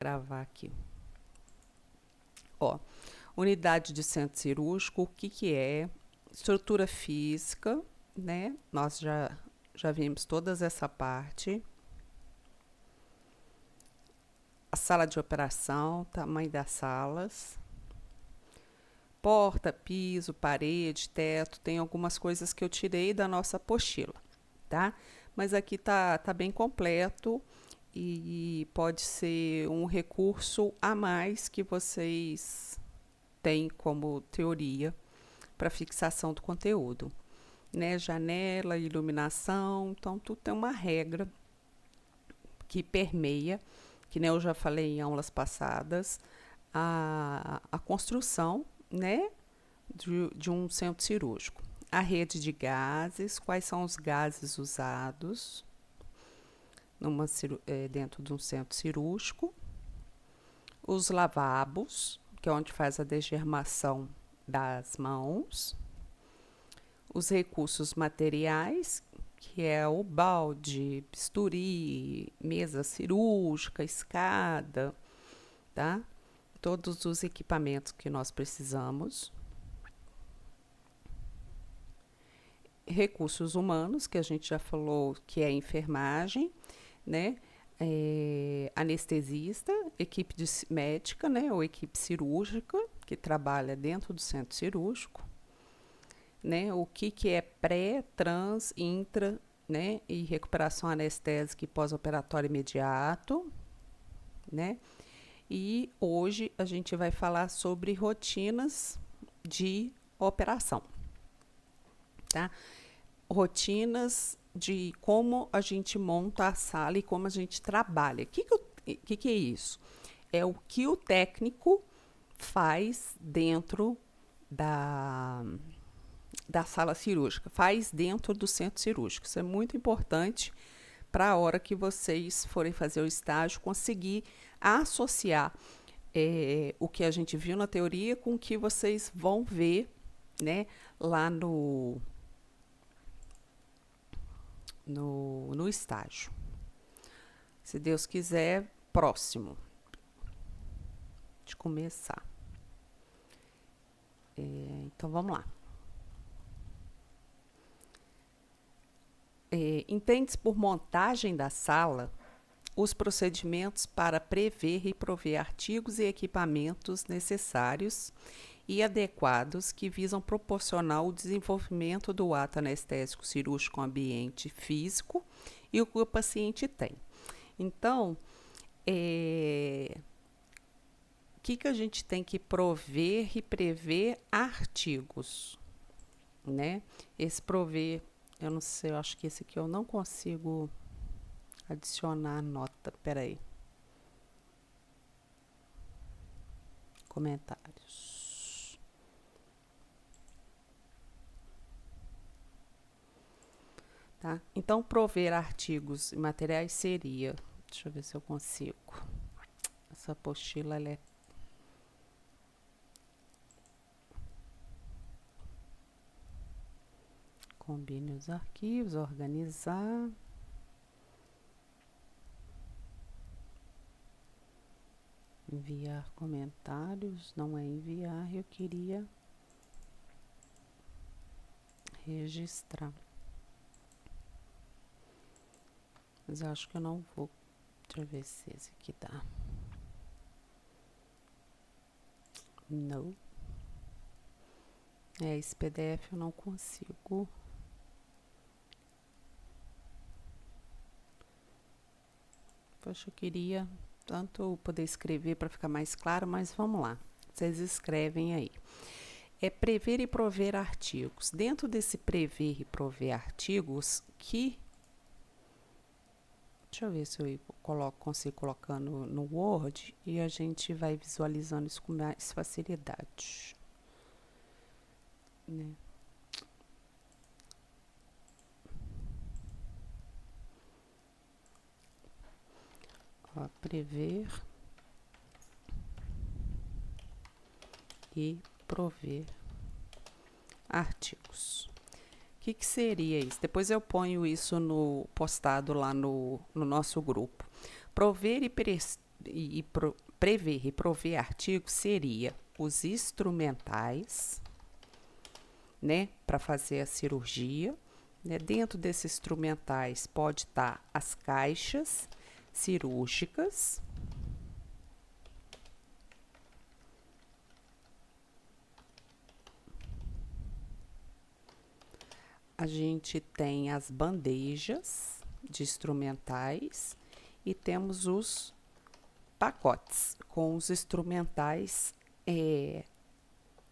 gravar aqui. Ó, unidade de centro cirúrgico, o que é? Estrutura física, né? Nós já vimos todas essa parte. A sala de operação, tamanho das salas. Porta, piso, parede, teto, tem algumas coisas que eu tirei da nossa apostila, tá? Mas aqui tá bem completo e pode ser um recurso a mais que vocês têm como teoria para fixação do conteúdo, né? Janela, iluminação, então tudo tem uma regra que permeia, que nem eu já falei em aulas passadas, a construção, né, de um centro cirúrgico. A rede de gases, quais são os gases usados dentro de um centro cirúrgico. Os lavabos, que é onde faz a degermação das mãos. Os recursos materiais, que é o balde, bisturi, mesa cirúrgica, escada, tá? Todos os equipamentos que nós precisamos. Recursos humanos, que a gente já falou que é enfermagem, né? Anestesista, equipe médica, né? Ou equipe cirúrgica, que trabalha dentro do centro cirúrgico. Né? O que é pré, trans, intra, né? E recuperação anestésica e pós-operatório imediato, né? E hoje a gente vai falar sobre rotinas de operação, tá? Rotinas de como a gente monta a sala e como a gente trabalha. O que é isso? É o que o técnico faz dentro da sala cirúrgica, faz dentro do centro cirúrgico. Isso é muito importante para a hora que vocês forem fazer o estágio, conseguir associar o que a gente viu na teoria com o que vocês vão ver, né, lá no estágio. Se Deus quiser, próximo de começar. Então, vamos lá. Entende-se por montagem da sala os procedimentos para prever e prover artigos e equipamentos necessários e adequados que visam proporcionar o desenvolvimento do ato anestésico cirúrgico ambiente físico e o que o paciente tem. Então, que a gente tem que prover e prever artigos, né? Esse prover, eu não sei, eu acho que esse aqui eu não consigo adicionar nota, peraí. Comentários. Tá? Então, prover artigos e materiais seria, deixa eu ver se eu consigo. Essa apostila, ela é combine os arquivos, organizar. Enviar comentários, não é enviar, eu queria registrar. Mas eu acho que eu não vou. Deixa eu ver se esse aqui dá. Não. Esse PDF eu não consigo. Poxa, eu queria tanto poder escrever para ficar mais claro, mas vamos lá. Vocês escrevem aí. É prever e prover artigos. Dentro desse prever e prover artigos, deixa eu ver se eu consigo colocar no Word e a gente vai visualizando isso com mais facilidade. Né? Ó, prever e prover artigos. O que seria isso? Depois eu ponho isso postado lá no nosso grupo. Prover prever e prover artigos seria os instrumentais, né, para fazer a cirurgia, né? Dentro desses instrumentais pode estar as caixas cirúrgicas, a gente tem as bandejas de instrumentais e temos os pacotes com os instrumentais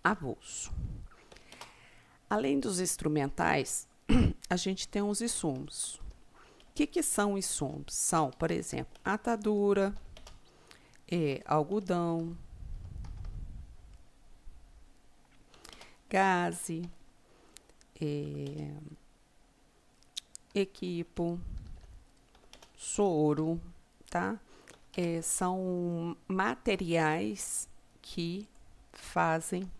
avulso. Além dos instrumentais, a gente tem os insumos. O que são insumos? São, por exemplo, atadura, algodão, gaze, equipo, soro, tá? São materiais que fazem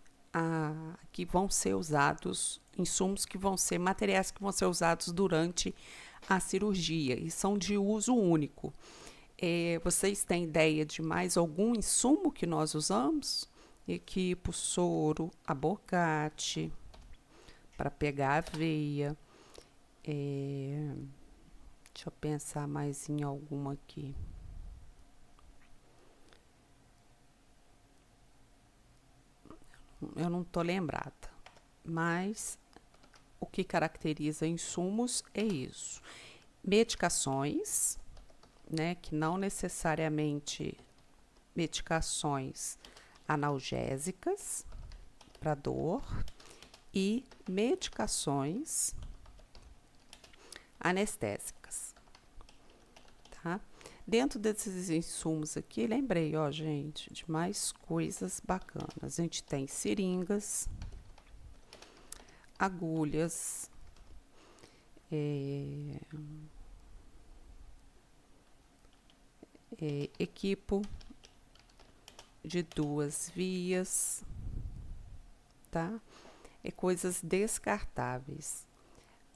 que vão ser usados, insumos que vão ser materiais que vão ser usados durante a cirurgia e são de uso único. Vocês têm ideia de mais algum insumo que nós usamos? Equipo, soro, abocate, para pegar a veia. Deixa eu pensar mais em alguma aqui. Eu não estou lembrada, mas o que caracteriza insumos é isso. Medicações, né, que não necessariamente medicações analgésicas para dor e medicações anestésicas, tá? Dentro desses insumos aqui, lembrei, ó, gente, de mais coisas bacanas. A gente tem seringas, agulhas, equipo de 2 vias, tá? Coisas descartáveis.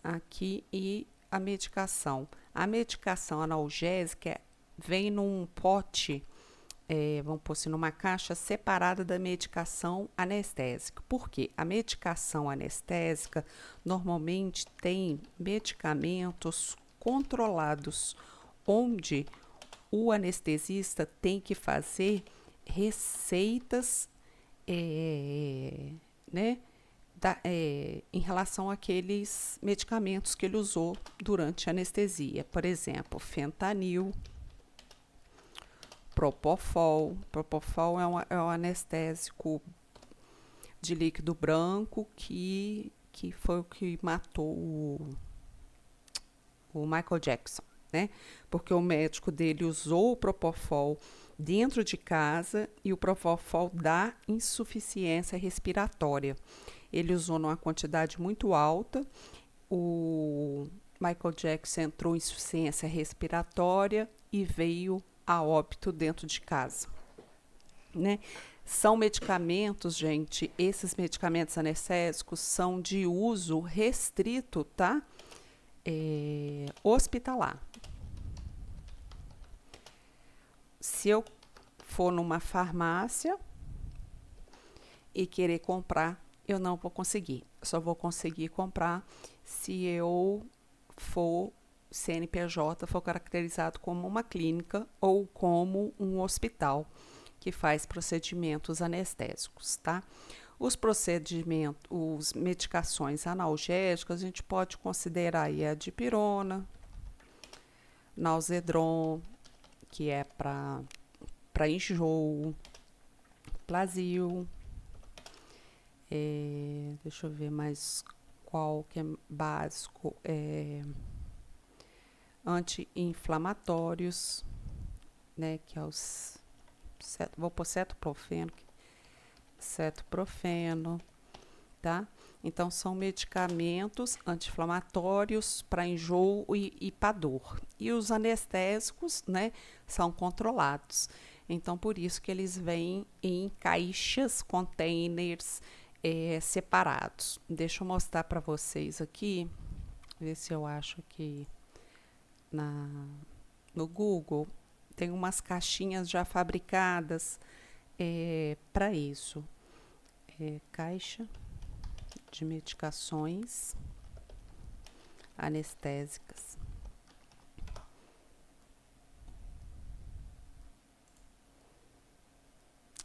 Aqui e a medicação. A medicação analgésica vem num pote, vamos pôr assim, numa caixa separada da medicação anestésica. Por quê? A medicação anestésica normalmente tem medicamentos controlados, onde o anestesista tem que fazer receitas, né, em relação àqueles medicamentos que ele usou durante a anestesia. Por exemplo, fentanil, propofol. Propofol é um anestésico de líquido branco que foi o que matou o Michael Jackson, né? Porque o médico dele usou o propofol dentro de casa e o propofol dá insuficiência respiratória. Ele usou numa quantidade muito alta, o Michael Jackson entrou em insuficiência respiratória e veio a óbito dentro de casa, né? São medicamentos, gente, esses medicamentos anestésicos são de uso restrito, tá? Hospitalar. Se eu for numa farmácia e querer comprar, eu não vou conseguir. Só vou conseguir comprar se eu for CNPJ, for caracterizado como uma clínica ou como um hospital que faz procedimentos anestésicos, tá? Os medicações analgésicas, a gente pode considerar aí a dipirona, Nalzedron, que é para enjoo, Plasil, deixa eu ver mais qual que é básico, anti-inflamatórios, né, que é os, vou pôr cetoprofeno, tá? Então, são medicamentos anti-inflamatórios para enjoo e para dor. E os anestésicos, né, são controlados. Então, por isso que eles vêm em caixas, containers separados. Deixa eu mostrar para vocês aqui, ver se eu acho aqui no Google. tem umas caixinhas já fabricadas para isso. Caixa de medicações anestésicas.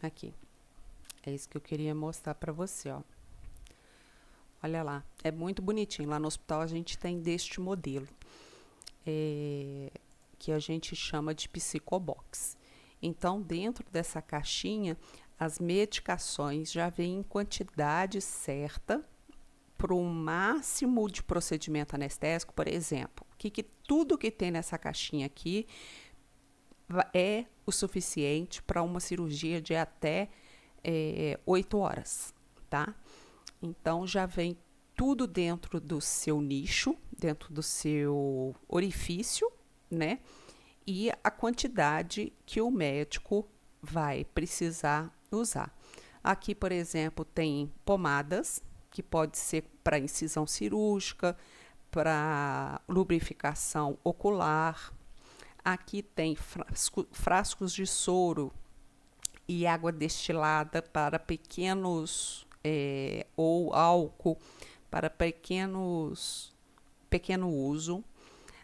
Aqui. É isso que eu queria mostrar para você, ó. Olha lá, é muito bonitinho. Lá no hospital a gente tem deste modelo, que a gente chama de psicobox. Então, dentro dessa caixinha, as medicações já vêm em quantidade certa para o máximo de procedimento anestésico. Por exemplo, tudo que tem nessa caixinha aqui é o suficiente para uma cirurgia de até 8 horas, tá? Então, já vem tudo dentro do seu nicho, dentro do seu orifício, né? E a quantidade que o médico vai precisar usar. Aqui, por exemplo, tem pomadas, que pode ser para incisão cirúrgica, para lubrificação ocular. Aqui tem frascos de soro e água destilada para pequenos, ou álcool para pequeno uso.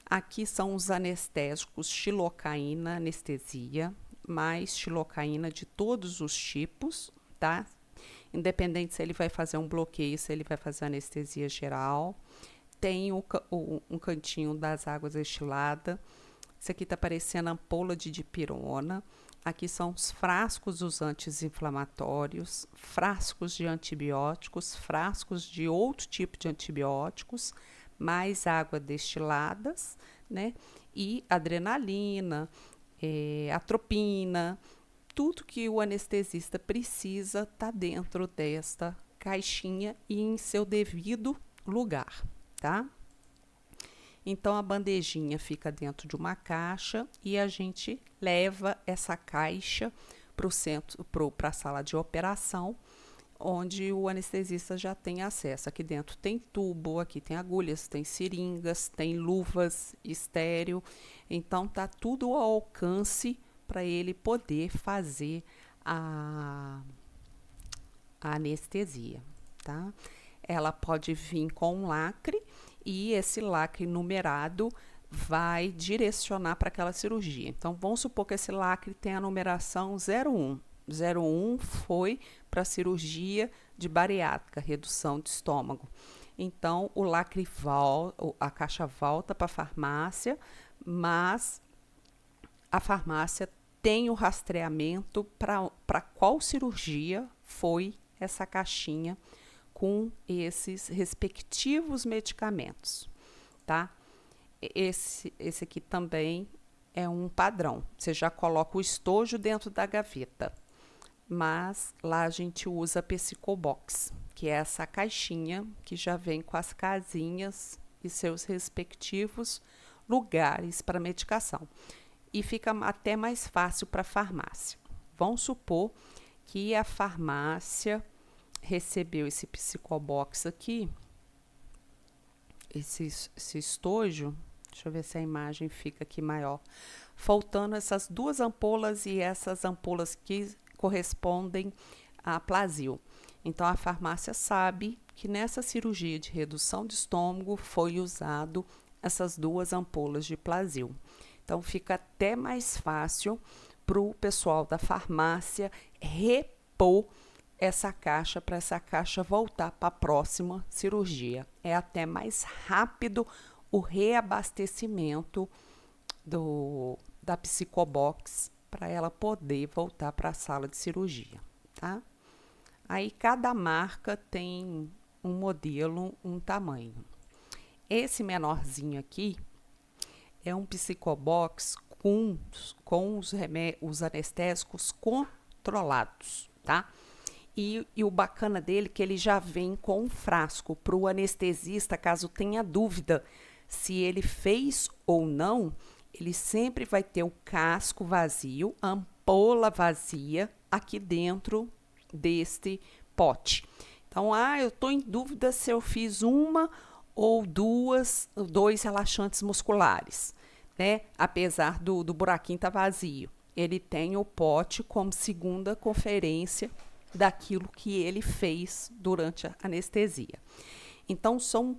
Aqui são os anestésicos xilocaína, anestesia, mais xilocaína de todos os tipos, tá? Independente se ele vai fazer um bloqueio, se ele vai fazer anestesia geral. Tem um cantinho das águas destiladas. Isso aqui tá parecendo ampola de dipirona. Aqui são os frascos dos anti-inflamatórios, frascos de antibióticos, frascos de outro tipo de antibióticos, mais água destiladas, né? E adrenalina, atropina, tudo que o anestesista precisa tá dentro desta caixinha e em seu devido lugar, tá? Então, a bandejinha fica dentro de uma caixa e a gente leva essa caixa para a sala de operação, onde o anestesista já tem acesso. Aqui dentro tem tubo, aqui tem agulhas, tem seringas, tem luvas estéreo. Então, tá tudo ao alcance para ele poder fazer a anestesia, tá? Ela pode vir com um lacre e esse lacre numerado vai direcionar para aquela cirurgia. Então, vamos supor que esse lacre tem a numeração 01. 01 foi para a cirurgia de bariátrica, redução de estômago. Então, o lacre a caixa volta para a farmácia, mas a farmácia tem o rastreamento para qual cirurgia foi essa caixinha com esses respectivos medicamentos, tá? Esse aqui também é um padrão. Você já coloca o estojo dentro da gaveta, mas lá a gente usa a Psicobox, que é essa caixinha que já vem com as casinhas e seus respectivos lugares para medicação. E fica até mais fácil para a farmácia. Vamos supor que a farmácia recebeu esse Psicobox aqui, esse estojo. Deixa eu ver se a imagem fica aqui maior. Faltando essas duas ampolas e essas ampolas que correspondem a Plasil. Então, a farmácia sabe que nessa cirurgia de redução de estômago foi usado essas duas ampolas de Plasil. Então, fica até mais fácil para o pessoal da farmácia repor essa caixa, para essa caixa voltar para a próxima cirurgia. É até mais rápido o reabastecimento da Psicobox para ela poder voltar para a sala de cirurgia, tá? Aí cada marca tem um modelo, um tamanho. Esse menorzinho aqui é um Psicobox com os anestésicos controlados, tá? E o bacana dele é que ele já vem com um frasco para o anestesista, caso tenha dúvida se ele fez ou não, ele sempre vai ter o casco vazio, a ampola vazia aqui dentro deste pote. Então, eu estou em dúvida se eu fiz uma ou dois relaxantes musculares. né? Apesar do buraquinho estar vazio. Ele tem o pote como segunda conferência daquilo que ele fez durante a anestesia. Então, são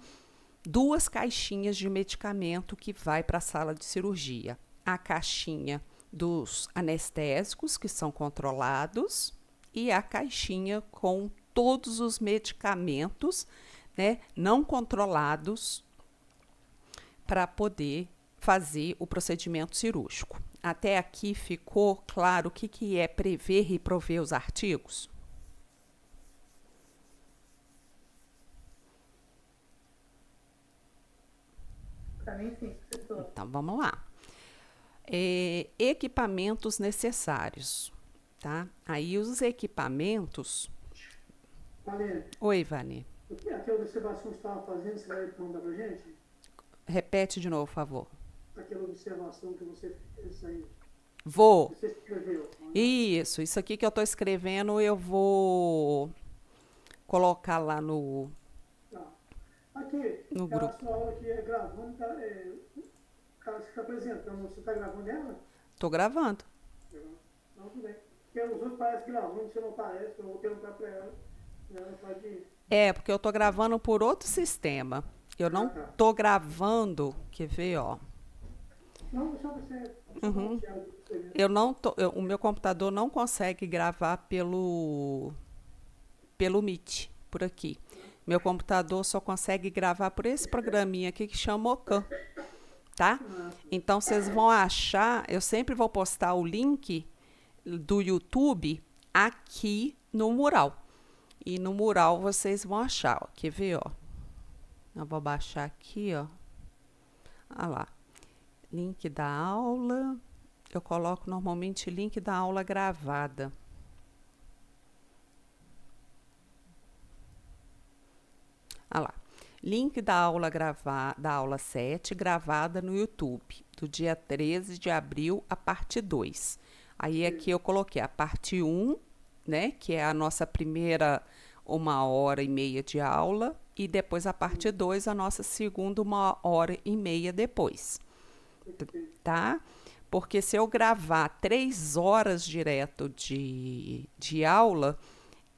duas caixinhas de medicamento que vai para a sala de cirurgia. A caixinha dos anestésicos, que são controlados, e a caixinha com todos os medicamentos, né, não controlados, para poder fazer o procedimento cirúrgico. Até aqui ficou claro o que é prever e prover os artigos? Para mim, sim, professor. Então, vamos lá. Equipamentos necessários, tá? Aí, os equipamentos... Valente, Oi, Vani. aquela observação que você estava fazendo, você vai mandar para a gente? Repete de novo, por favor. Aquela observação que você fez aí, Vou. que você escreveu. Isso aqui que eu estou escrevendo, eu vou colocar lá Tá. Aqui, no a grupo. sua aula aqui é gravando, você está apresentando, você está gravando ela? Estou gravando. Não, tudo bem. Porque os outros parecem gravando, você não parece, eu vou perguntar para ela. Ela pode. Porque eu estou gravando por outro sistema. Eu Ah, não tá. estou gravando, quer ver, ó. Não, só você. Só Uhum. para você ver. Eu não tô, o meu computador não consegue gravar pelo Meet, por aqui. Meu computador só consegue gravar por esse programinha aqui que chama Ocam, tá? Ah, Então vocês vão achar, eu sempre vou postar o link do YouTube aqui no mural. E no mural vocês vão achar, ó. Quer ver, ó? Eu vou baixar aqui, ó. Ah lá. Link da aula. Eu coloco normalmente link da aula gravada. Ah lá. Link da aula da aula 7, gravada no YouTube, do dia 13 de abril, a parte 2. Aí aqui eu coloquei a parte 1, né, que é a nossa primeira 1h30 de aula, e depois a parte 2, a nossa segunda 1h30 depois, tá? Porque se eu gravar 3 horas direto de aula,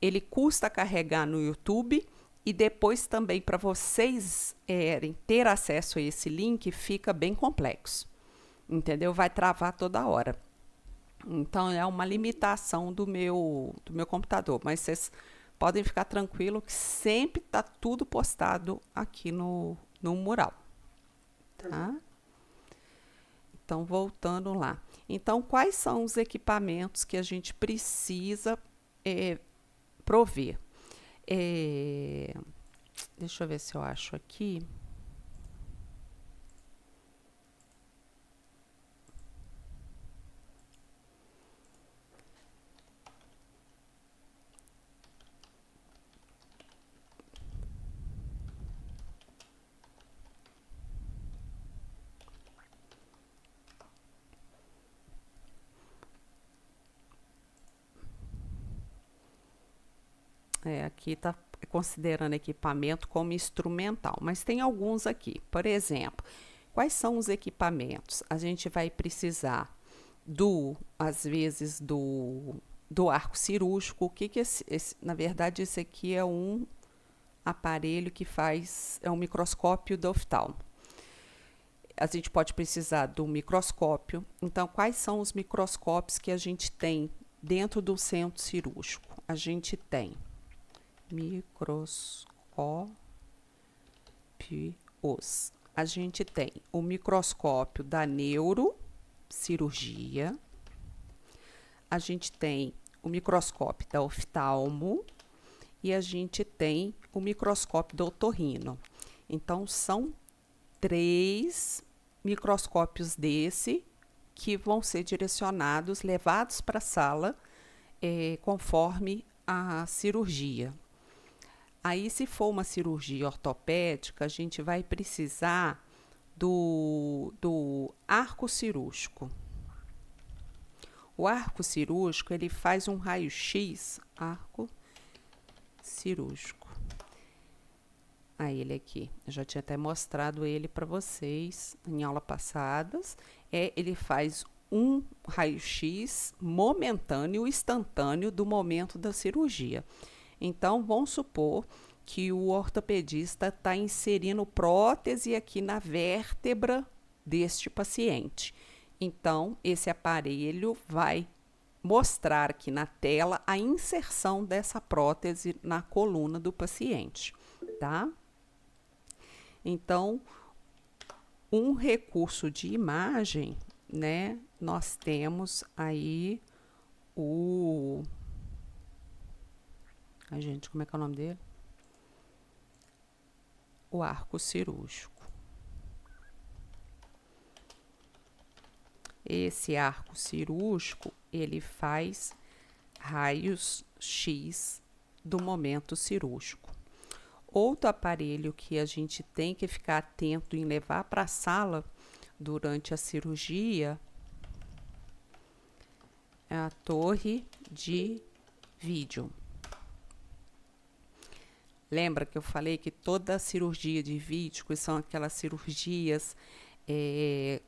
ele custa carregar no YouTube e depois também para vocês ter acesso a esse link fica bem complexo, entendeu? Vai travar toda hora. Então é uma limitação do meu computador, mas vocês podem ficar tranquilo que sempre está tudo postado aqui no mural, tá? Então, voltando lá. Então, quais são os equipamentos que a gente precisa prover? Deixa eu ver se eu acho aqui. Aqui está considerando equipamento como instrumental, mas tem alguns aqui. Por exemplo, quais são os equipamentos? A gente vai precisar às vezes, do arco cirúrgico. O que na verdade, esse aqui é um aparelho que é um microscópio do oftalmo. A gente pode precisar do microscópio. Então, quais são os microscópios que a gente tem dentro do centro cirúrgico? A gente tem microscópios. A gente tem o microscópio da neurocirurgia. A gente tem o microscópio da oftalmo e a gente tem o microscópio do otorrino. Então, são 3 microscópios desse que vão ser direcionados, levados para a sala, conforme a cirurgia. Aí, se for uma cirurgia ortopédica, a gente vai precisar do arco cirúrgico. O arco cirúrgico, ele faz um raio-x, arco cirúrgico. a ele aqui. Eu já tinha até mostrado ele para vocês em aulas passadas. Ele faz um raio-x momentâneo, instantâneo do momento da cirurgia. Então, vamos supor que o ortopedista está inserindo prótese aqui na vértebra deste paciente. Então, esse aparelho vai mostrar aqui na tela a inserção dessa prótese na coluna do paciente, tá? Então, um recurso de imagem, né? Nós temos aí o... Ai, gente, como é que é o nome dele? O arco cirúrgico. Esse arco cirúrgico, ele faz raios X do momento cirúrgico. Outro aparelho que a gente tem que ficar atento em levar para a sala durante a cirurgia é a torre de vídeo. Lembra que eu falei que toda cirurgia de vídeo, que são aquelas cirurgias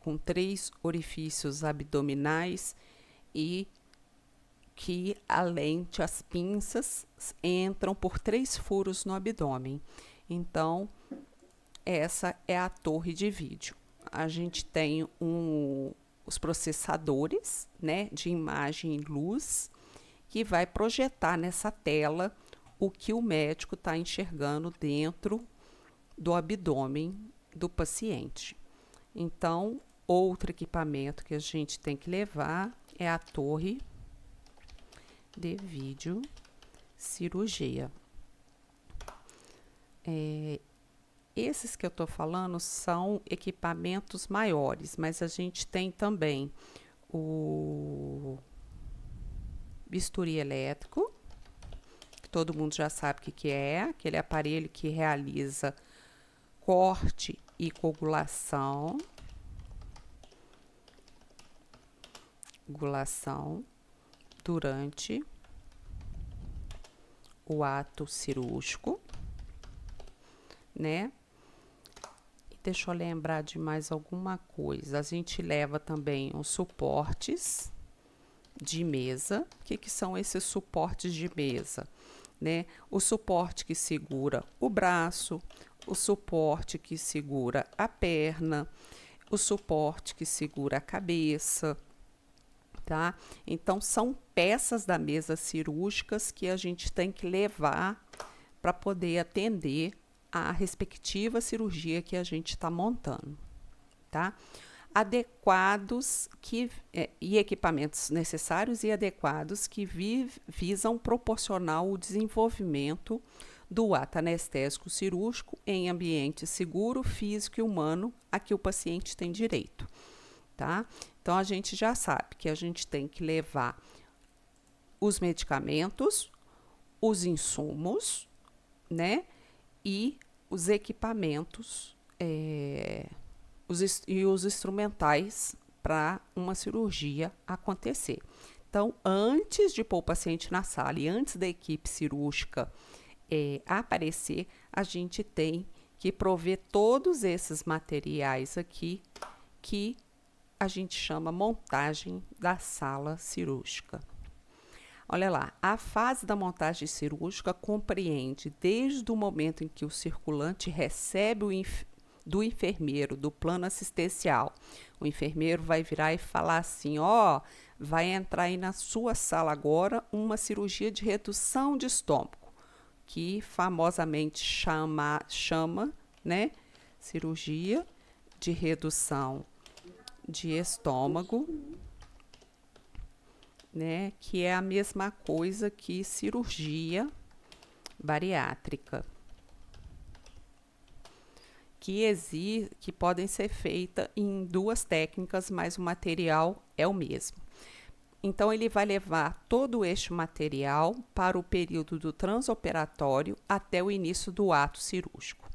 com 3 orifícios abdominais e que a lente, as pinças, entram por 3 furos no abdômen. Então, essa é a torre de vídeo. A gente tem os processadores, né, de imagem e luz, que vai projetar nessa tela o que o médico está enxergando dentro do abdômen do paciente. Então, outro equipamento que a gente tem que levar é a torre de vídeo cirurgia. Esses que eu estou falando são equipamentos maiores, mas a gente tem também o bisturi elétrico, que todo mundo já sabe o que é, aquele aparelho que realiza corte e coagulação durante o ato cirúrgico, né? E deixa eu lembrar de mais alguma coisa. A gente leva também os suportes de mesa. O que são esses suportes de mesa, né? O suporte que segura o braço, o suporte que segura a perna, o suporte que segura a cabeça, tá? Então, são peças da mesa cirúrgicas que a gente tem que levar para poder atender a respectiva cirurgia que a gente está montando, tá? Adequados e equipamentos necessários e adequados que visam proporcionar o desenvolvimento do ato anestésico cirúrgico em ambiente seguro, físico e humano a que o paciente tem direito, tá? Então, a gente já sabe que a gente tem que levar os medicamentos, os insumos, né? E os equipamentos os instrumentais para uma cirurgia acontecer. Então, antes de pôr o paciente na sala e antes da equipe cirúrgica aparecer, a gente tem que prover todos esses materiais aqui que a gente chama montagem da sala cirúrgica. Olha lá, a fase da montagem cirúrgica compreende desde o momento em que o circulante recebe do enfermeiro, do plano assistencial. O enfermeiro vai virar e falar assim, ó, vai entrar aí na sua sala agora uma cirurgia de redução de estômago, que famosamente chama, né, cirurgia de redução de estômago, né, que é a mesma coisa que cirurgia bariátrica, que podem ser feitas em 2 técnicas, mas o material é o mesmo. Então, ele vai levar todo este material para o período do transoperatório até o início do ato cirúrgico.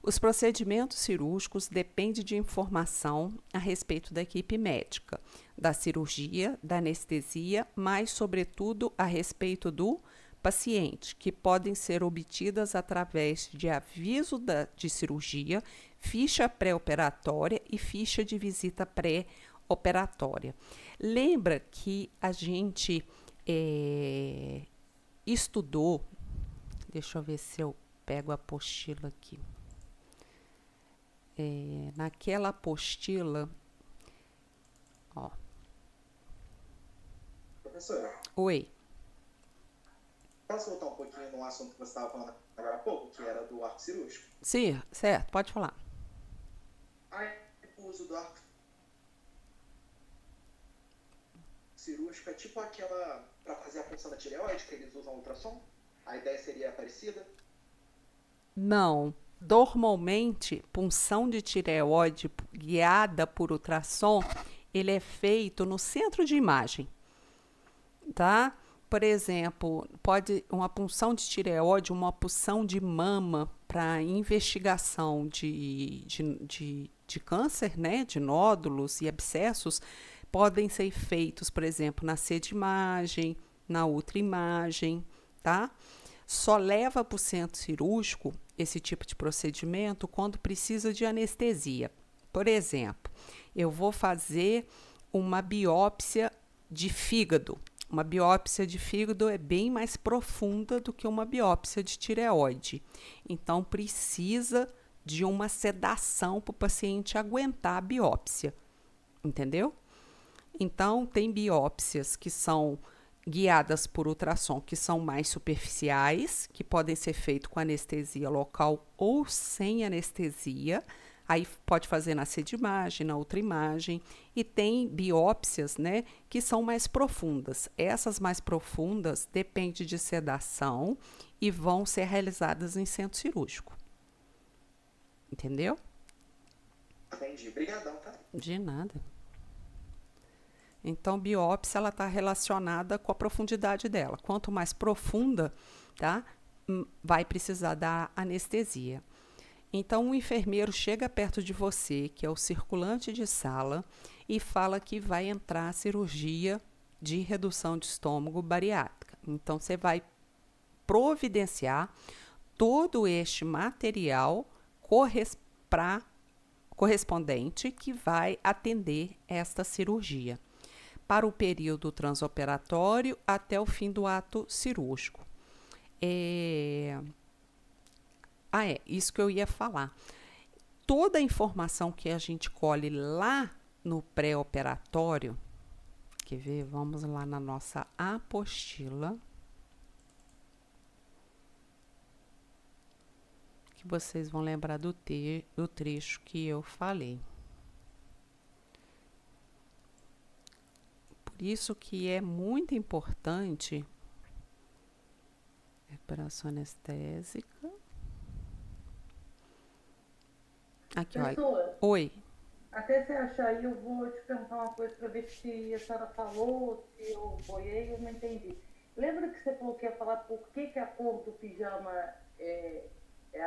Os procedimentos cirúrgicos dependem de informação a respeito da equipe médica, da cirurgia, da anestesia, mas, sobretudo, a respeito do paciente, que podem ser obtidas através de aviso de cirurgia, ficha pré-operatória e ficha de visita pré-operatória. Lembra que a gente estudou, deixa eu ver se eu pego a apostila aqui. Naquela apostila, ó. Professora, Oi. posso voltar um pouquinho no assunto que você estava falando agora há pouco, que era do arco cirúrgico? Sim, certo, pode falar. Aí, o uso do arco cirúrgico é tipo aquela para fazer a punção da tireoide, que eles usam ultrassom? A ideia seria parecida? Não. Normalmente, punção de tireoide guiada por ultrassom, ele é feito no centro de imagem, tá? Por exemplo, pode uma punção de tireoide, uma punção de mama para investigação de câncer, né? De nódulos e abscessos, podem ser feitos, por exemplo, na C-imagem, na ultraimagem, tá? Só leva para o centro cirúrgico esse tipo de procedimento quando precisa de anestesia. Por exemplo, eu vou fazer uma biópsia de fígado. Uma biópsia de fígado é bem mais profunda do que uma biópsia de tireoide. Então, precisa de uma sedação para o paciente aguentar a biópsia. Entendeu? Então, tem biópsias que são guiadas por ultrassom, que são mais superficiais, que podem ser feitas com anestesia local ou sem anestesia. Aí pode fazer na C-imagem, na ultraimagem. E tem biópsias, né, que são mais profundas. Essas mais profundas dependem de sedação e vão ser realizadas em centro cirúrgico. Entendeu? Entendi. Obrigadão, tá? De nada. Então, biópsia ela está relacionada com a profundidade dela. Quanto mais profunda, tá, vai precisar da anestesia. Então, o enfermeiro chega perto de você, que é o circulante de sala, e fala que vai entrar a cirurgia de redução de estômago bariátrica. Então, você vai providenciar todo este material correspondente que vai atender esta cirurgia para o período transoperatório até o fim do ato cirúrgico. Isso que eu ia falar. Toda a informação que a gente colhe lá no pré-operatório, quer ver? Vamos lá na nossa apostila, que vocês vão lembrar do trecho que eu falei. Por isso que é muito importante recuperação anestésica. Aqui, olha. Oi. Até você achar aí, eu vou te perguntar uma coisa para ver se a senhora falou, se eu boiei, eu não entendi. Lembra que você falou que ia falar por que a cor do pijama é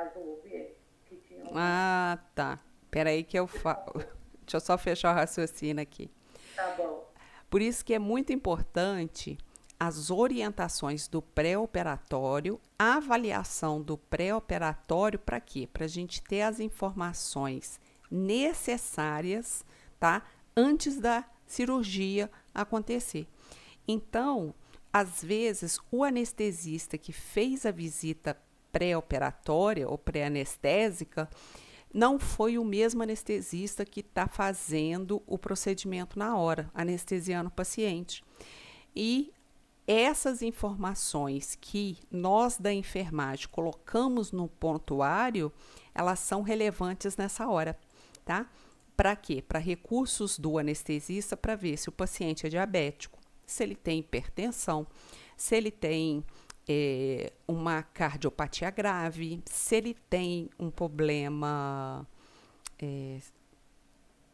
azul ou verde? Que tinha Ah, tá. Peraí que eu falo. Deixa eu só fechar o raciocínio aqui. Tá bom. Por isso que é muito importante as orientações do pré-operatório, a avaliação do pré-operatório, para quê? Para a gente ter as informações necessárias, tá? Antes da cirurgia acontecer. Então, às vezes, o anestesista que fez a visita pré-operatória ou pré-anestésica não foi o mesmo anestesista que está fazendo o procedimento na hora, anestesiando o paciente. E essas informações que nós da enfermagem colocamos no prontuário, elas são relevantes nessa hora, tá? Para quê? Para recursos do anestesista para ver se o paciente é diabético, se ele tem hipertensão, se ele tem uma cardiopatia grave, se ele tem um problema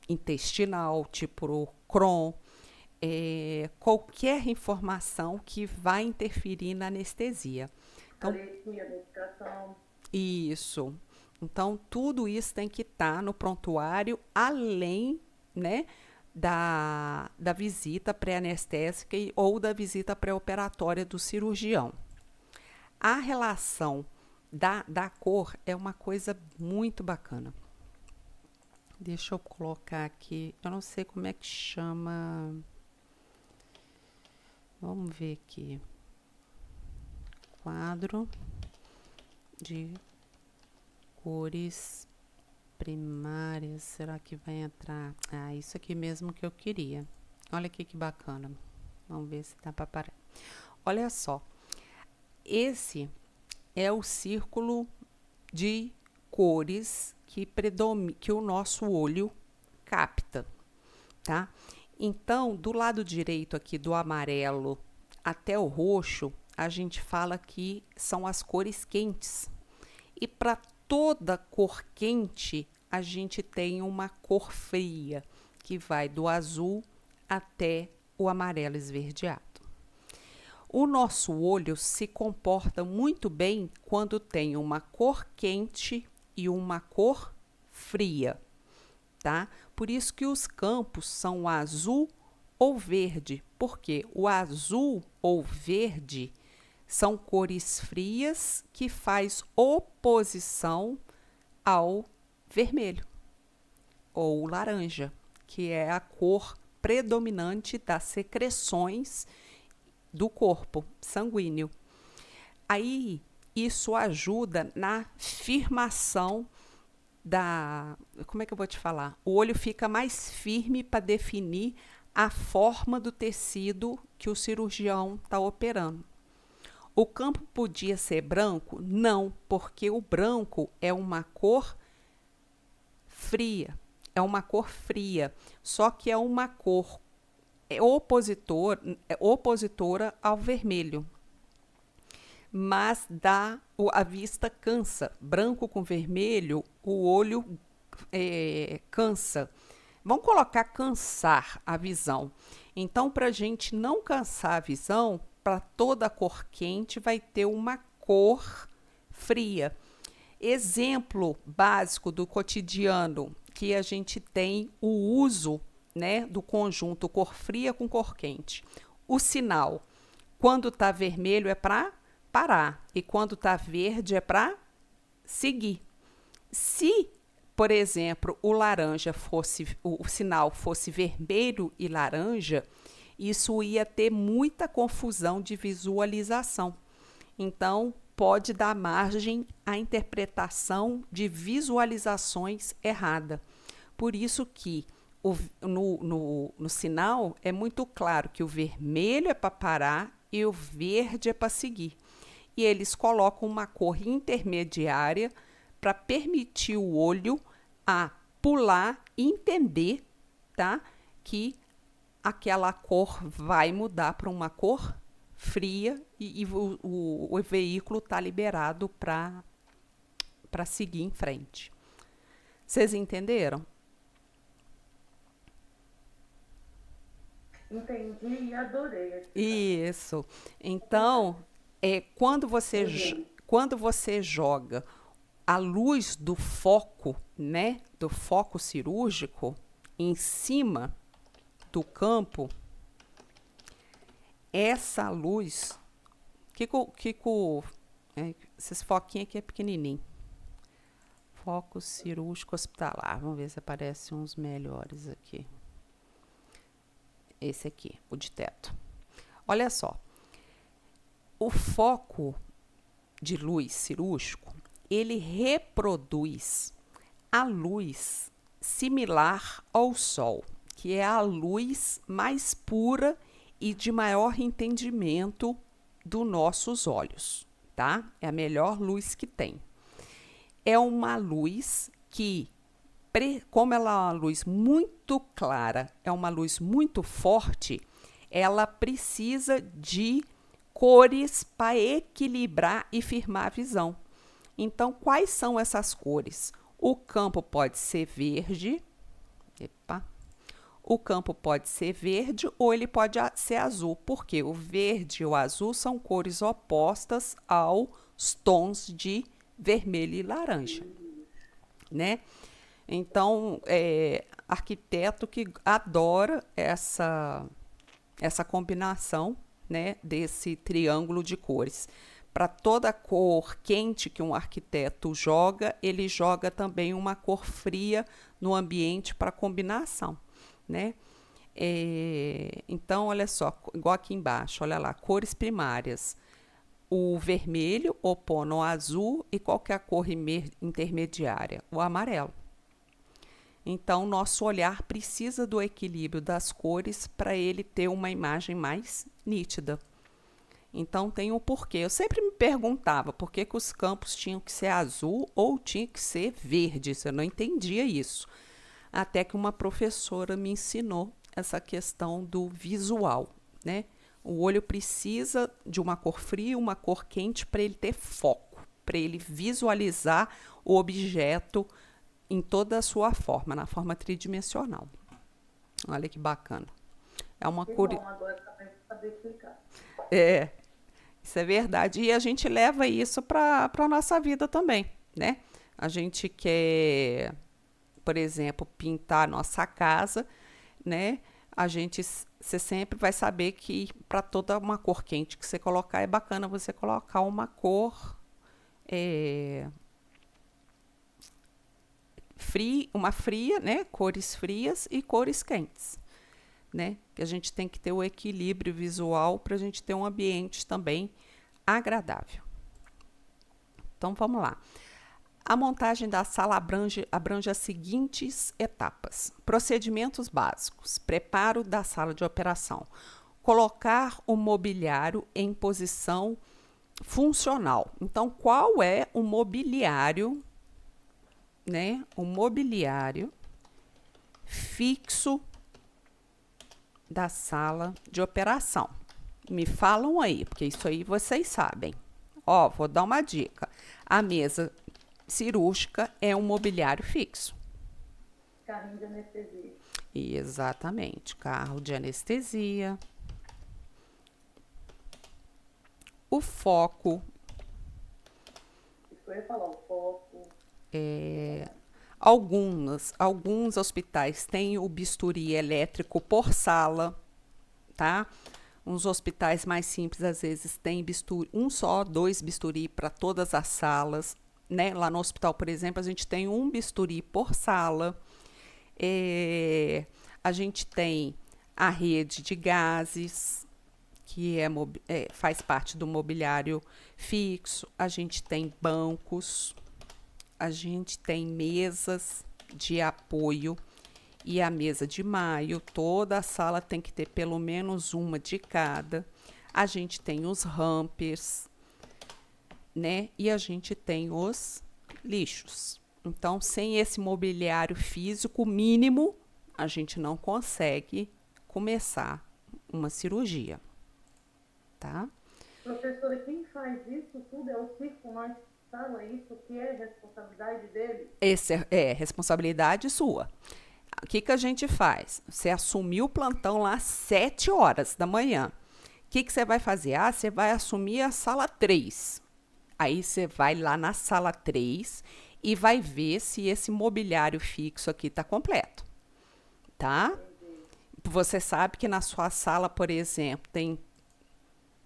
intestinal, tipo o Crohn, qualquer informação que vai interferir na anestesia. Então, medicação. Isso. Então, tudo isso tem que estar no prontuário, além, né, da visita pré-anestésica ou da visita pré-operatória do cirurgião. a relação da cor é uma coisa muito bacana. Deixa eu colocar aqui, eu não sei como é que chama. Vamos ver aqui. Quadro de cores primárias. Será que vai entrar? Ah, isso aqui mesmo que eu queria. Olha aqui que bacana. Vamos ver se dá para parar. Olha só. Esse é o círculo de cores que o nosso olho capta, tá? Então, do lado direito aqui, do amarelo até o roxo, a gente fala que são as cores quentes. E para toda cor quente, a gente tem uma cor fria, que vai do azul até o amarelo esverdeado. O nosso olho se comporta muito bem quando tem uma cor quente e uma cor fria, tá? Por isso que os campos são azul ou verde, porque o azul ou verde são cores frias que faz oposição ao vermelho ou laranja, que é a cor predominante das secreções do corpo sanguíneo. Aí, isso ajuda na firmação como é que eu vou te falar? O olho fica mais firme para definir a forma do tecido que o cirurgião está operando. O campo podia ser branco? Não, porque o branco é uma cor fria. É uma cor fria, só que é uma cor opositora ao vermelho. Mas a vista cansa. Branco com vermelho, o olho cansa. Vamos colocar cansar a visão. Então, para a gente não cansar a visão, para toda cor quente vai ter uma cor fria. Exemplo básico do cotidiano que a gente tem o uso, né, do conjunto cor fria com cor quente. O sinal, quando está vermelho é para parar e quando está verde é para seguir. Se, por exemplo, o sinal fosse vermelho e laranja, isso ia ter muita confusão de visualização. Então, pode dar margem à interpretação de visualizações erradas. Por isso que no sinal é muito claro que o vermelho é para parar e o verde é para seguir. E eles colocam uma cor intermediária para permitir o olho a pular e entender, tá, que aquela cor vai mudar para uma cor fria e o veículo está liberado para seguir em frente. Vocês entenderam? Entendi e adorei. Isso. Então, quando você joga a luz do foco, né, do foco cirúrgico em cima do campo, essa luz, esses foquinhos aqui é pequenininho. Foco cirúrgico hospitalar. Vamos ver se aparecem uns melhores aqui. Esse aqui, o de teto. Olha só. O foco de luz cirúrgico, ele reproduz a luz similar ao sol, que é a luz mais pura e de maior entendimento dos nossos olhos, tá? É a melhor luz que tem. É uma luz que, como ela é uma luz muito clara, é uma luz muito forte, ela precisa de cores para equilibrar e firmar a visão. Então, quais são essas cores? O campo pode ser verde. O campo pode ser verde ou ele pode ser azul, porque o verde e o azul são cores opostas aos tons de vermelho e laranja, né? Então, arquiteto que adora essa combinação, né, desse triângulo de cores. para toda cor quente que um arquiteto joga, ele joga também uma cor fria no ambiente para combinação, né? Então, olha só, igual aqui embaixo, olha lá, cores primárias. O vermelho opondo ao azul e qual que é a cor intermediária? O amarelo. Então, nosso olhar precisa do equilíbrio das cores para ele ter uma imagem mais nítida. Então, tem um porquê. Eu sempre me perguntava por que os campos tinham que ser azul ou tinham que ser verdes. Eu não entendia isso. Até que uma professora me ensinou essa questão do visual, né? O olho precisa de uma cor fria, uma cor quente para ele ter foco, para ele visualizar o objeto em toda a sua forma, na forma tridimensional. Olha que bacana. É uma cor. Bom, agora também vou saber explicar. Isso é verdade. E a gente leva isso para a nossa vida também, né? A gente quer, por exemplo, pintar a nossa casa, né? Você sempre vai saber que para toda uma cor quente que você colocar, é bacana você colocar uma cor uma fria, né? Cores frias e cores quentes, né? Que a gente tem que ter o equilíbrio visual para a gente ter um ambiente também agradável. Então, vamos lá. A montagem da sala abrange as seguintes etapas. Procedimentos básicos. Preparo da sala de operação. Colocar o mobiliário em posição funcional. Então, qual é o mobiliário, né? O mobiliário fixo da sala de operação. Me falam aí, porque isso aí vocês sabem. Ó, vou dar uma dica. A mesa cirúrgica é um mobiliário fixo. Carrinho de anestesia. Exatamente, carro de anestesia. O foco. Isso que eu ia falar, o foco. Alguns hospitais têm o bisturi elétrico por sala, tá? Uns hospitais mais simples, às vezes, tem bisturi, dois bisturi para todas as salas. Né? Lá no hospital, por exemplo, a gente tem um bisturi por sala. A gente tem a rede de gases, que faz parte do mobiliário fixo. A gente tem bancos, a gente tem mesas de apoio e a mesa de maio. Toda a sala tem que ter pelo menos uma de cada. A gente tem os rampers, né? E a gente tem os lixos. Então, sem esse mobiliário físico mínimo, a gente não consegue começar uma cirurgia, tá? Professora, quem faz isso tudo é o circunante sala, isso que é responsabilidade dele? Essa é responsabilidade sua. O que a gente faz? Você assumiu o plantão lá às 7 horas da manhã. O que você vai fazer? Você vai assumir a sala 3. Aí você vai lá na sala 3 e vai ver se esse mobiliário fixo aqui está completo, tá? Você sabe que na sua sala, por exemplo, tem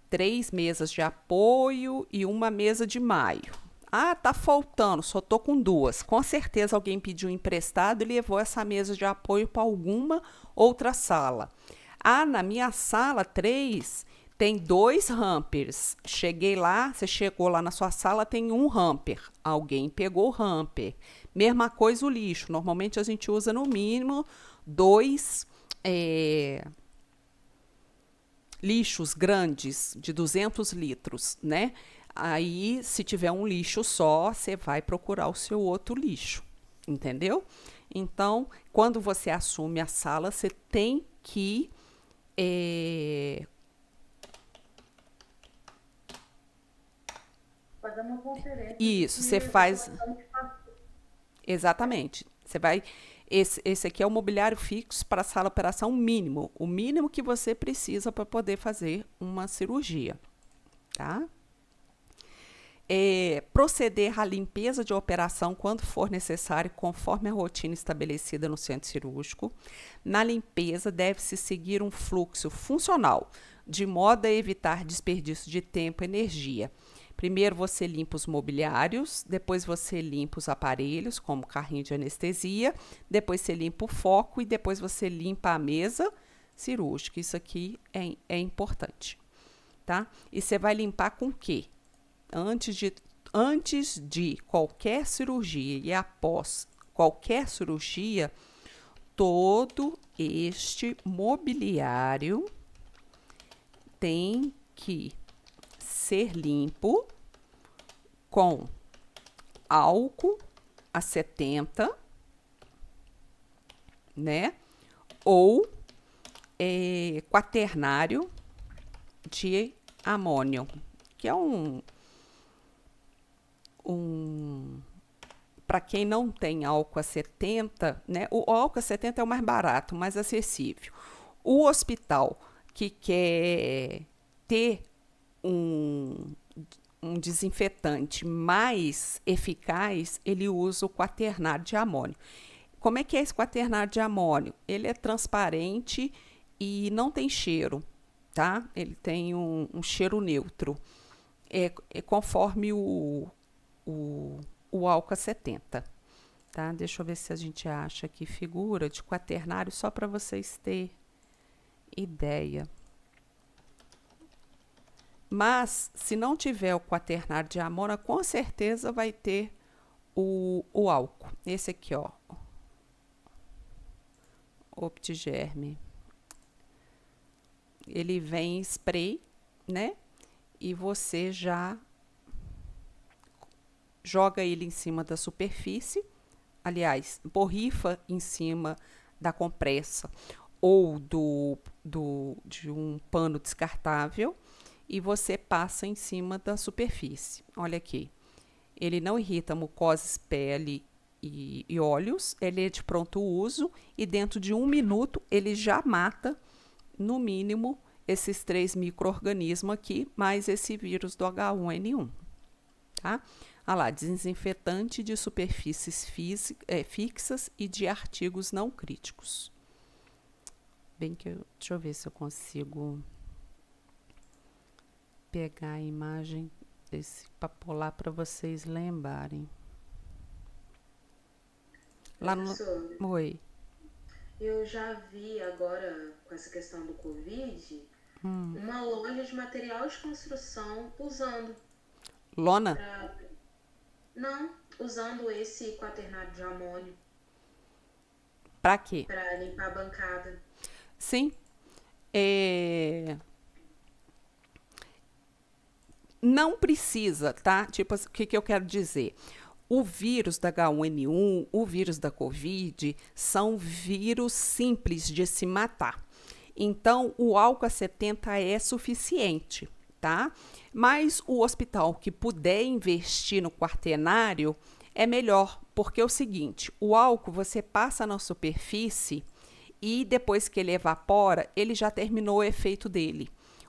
3 mesas de apoio e uma mesa de maio. Tá faltando, só tô com 2. Com certeza alguém pediu emprestado e levou essa mesa de apoio para alguma outra sala. Na minha sala 3 tem 2 rampers. Cheguei lá, você chegou lá na sua sala, tem um ramper. Alguém pegou o ramper. Mesma coisa o lixo. Normalmente a gente usa no mínimo 2 lixos grandes de 200 litros, né? Aí, se tiver um lixo só, você vai procurar o seu outro lixo, entendeu? Então, quando você assume a sala, você tem que fazer uma conferência. Isso, você faz. Exatamente. Você vai. Esse aqui é o mobiliário fixo para a sala de operação mínimo. O mínimo que você precisa para poder fazer uma cirurgia, tá? proceder à limpeza de operação quando for necessário, conforme a rotina estabelecida no centro cirúrgico. Na limpeza, deve-se seguir um fluxo funcional, de modo a evitar desperdício de tempo e energia. Primeiro você limpa os mobiliários, depois você limpa os aparelhos, como carrinho de anestesia, depois você limpa o foco e depois você limpa a mesa cirúrgica. Isso aqui é importante, tá? E você vai limpar com o quê? Antes de qualquer cirurgia e após qualquer cirurgia, todo este mobiliário tem que ser limpo com álcool a 70, né? Ou quaternário de amônio, que é para quem não tem álcool a 70, né? O álcool a 70 é o mais barato, mais acessível. O hospital que quer ter um desinfetante mais eficaz, ele usa o quaternário de amônio. Como é que é esse quaternário de amônio? Ele é transparente e não tem cheiro, tá? Ele tem um cheiro neutro, conforme o álcool a 70, tá? Deixa eu ver se a gente acha aqui figura de quaternário, só para vocês terem ideia. Mas, se não tiver o quaternário de amônia, com certeza vai ter o álcool. Esse aqui, ó. Optigerme. Ele vem em spray, né? E você já joga ele em cima da superfície. Aliás, borrifa em cima da compressa ou de um pano descartável. E você passa em cima da superfície. Olha aqui. Ele não irrita mucosas, pele e olhos. Ele é de pronto uso e dentro de 1 minuto ele já mata, no mínimo, esses 3 micro-organismos aqui, mais esse vírus do H1N1. Tá? Olha lá, desinfetante de superfícies fixas e de artigos não críticos. Bem que deixa eu ver se eu consigo pegar a imagem desse para pular para vocês lembrarem. Lá no... Oi. Eu já vi agora, com essa questão do Covid, uma loja de material de construção usando. Lona? Não, usando esse quaternário de amônio. Para quê? Para limpar a bancada. Sim. Não precisa, tá? Tipo, o que eu quero dizer? O vírus da H1N1, o vírus da Covid, são vírus simples de se matar. Então, o álcool a 70 é suficiente, tá? Mas o hospital que puder investir no quaternário é melhor, porque é o seguinte, o álcool você passa na superfície e depois que ele evapora, ele já terminou o efeito dele.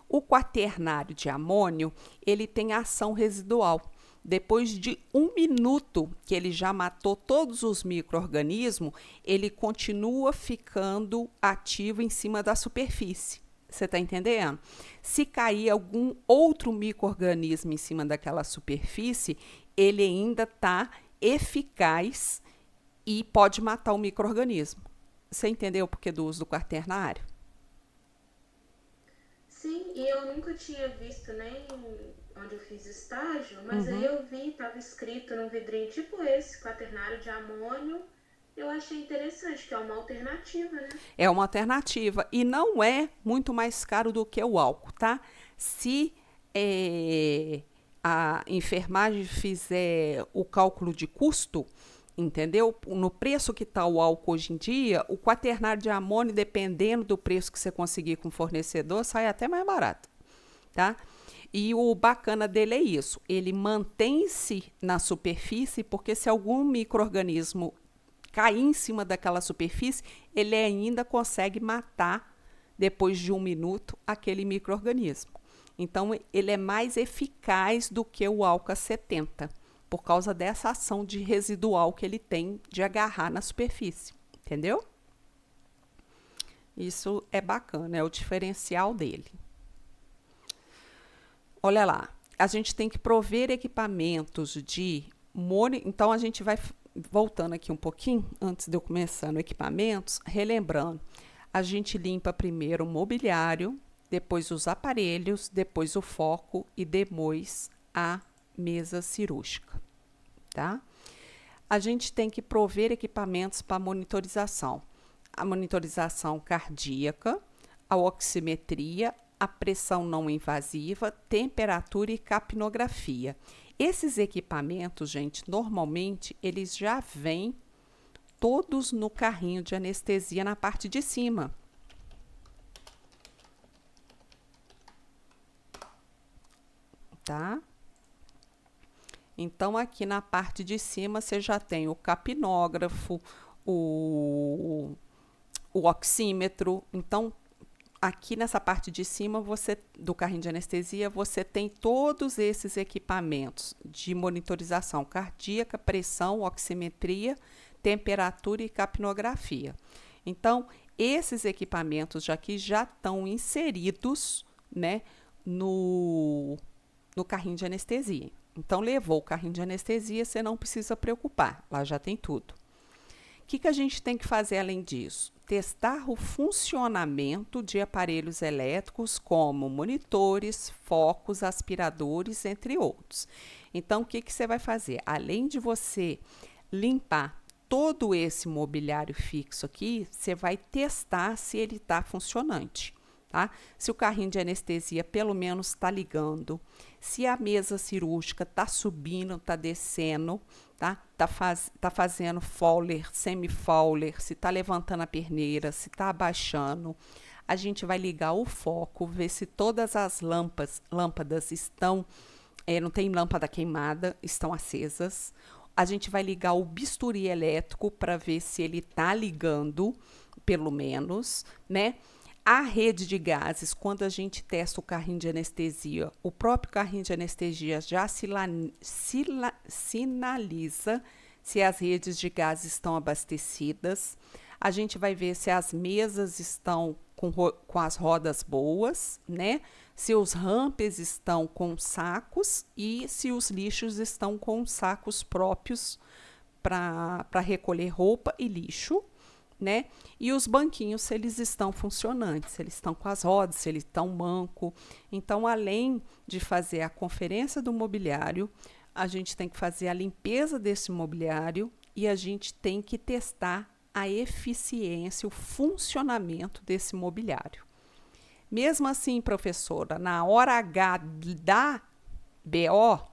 O quaternário de amônio, ele tem ação residual. Depois de 1 minuto que ele já matou todos os micro-organismos, ele continua ficando ativo em cima da superfície. Você está entendendo? Se cair algum outro micro-organismo em cima daquela superfície, ele ainda está eficaz e pode matar o micro-organismo. Você entendeu o porquê do uso do quaternário? Sim, e eu nunca tinha visto nem onde eu fiz estágio, mas aí eu vi, estava escrito num vidrinho tipo esse, quaternário de amônio. Eu achei interessante, que é uma alternativa, né? É uma alternativa e não é muito mais caro do que o álcool, tá? Se a enfermagem fizer o cálculo de custo, entendeu? No preço que está o álcool hoje em dia, o quaternário de amônio, dependendo do preço que você conseguir com o fornecedor, sai até mais barato, tá? E o bacana dele é isso, ele mantém-se na superfície, porque se algum micro-organismo cair em cima daquela superfície, ele ainda consegue matar, depois de 1 minuto, aquele micro-organismo. Então, ele é mais eficaz do que o álcool 70, por causa dessa ação de residual que ele tem de agarrar na superfície, entendeu? Isso é bacana, é o diferencial dele. Olha lá, a gente tem que prover equipamentos de então a gente vai voltando aqui um pouquinho, antes de eu começar no equipamentos, relembrando, a gente limpa primeiro o mobiliário, depois os aparelhos, depois o foco e depois a mesa cirúrgica, tá? A gente tem que prover equipamentos para monitorização. A monitorização cardíaca, a oximetria, a pressão não invasiva, temperatura e capnografia. Esses equipamentos, gente, normalmente eles já vêm todos no carrinho de anestesia na parte de cima. Tá? Então, aqui na parte de cima, você já tem o capnógrafo, o oxímetro. Então, aqui nessa parte de cima do carrinho de anestesia, você tem todos esses equipamentos de monitorização cardíaca, pressão, oximetria, temperatura e capnografia. Então, esses equipamentos aqui já estão inseridos, né, no carrinho de anestesia. Então, levou o carrinho de anestesia, você não precisa preocupar, lá já tem tudo. O que a gente tem que fazer além disso? Testar o funcionamento de aparelhos elétricos como monitores, focos, aspiradores, entre outros. Então, o que você vai fazer? Além de você limpar todo esse mobiliário fixo aqui, você vai testar se ele está funcionante. Tá? Se o carrinho de anestesia pelo menos está ligando, se a mesa cirúrgica está subindo, está descendo, tá fazendo Fowler, semi-Fowler, se está levantando a perneira, se está abaixando. A gente vai ligar o foco, ver se todas as lâmpadas estão, não tem lâmpada queimada, estão acesas. A gente vai ligar o bisturi elétrico para ver se ele está ligando, pelo menos, né? A rede de gases, quando a gente testa o carrinho de anestesia, o próprio carrinho de anestesia já sinaliza se as redes de gases estão abastecidas. A gente vai ver se as mesas estão com as rodas boas, né? Se os rampes estão com sacos e se os lixos estão com sacos próprios para recolher roupa e lixo. Né? E os banquinhos, se eles estão funcionantes, se eles estão com as rodas, se eles estão manco. Então, além de fazer a conferência do mobiliário, a gente tem que fazer a limpeza desse mobiliário e a gente tem que testar a eficiência, o funcionamento desse mobiliário. Mesmo assim, professora, na hora H dá BO,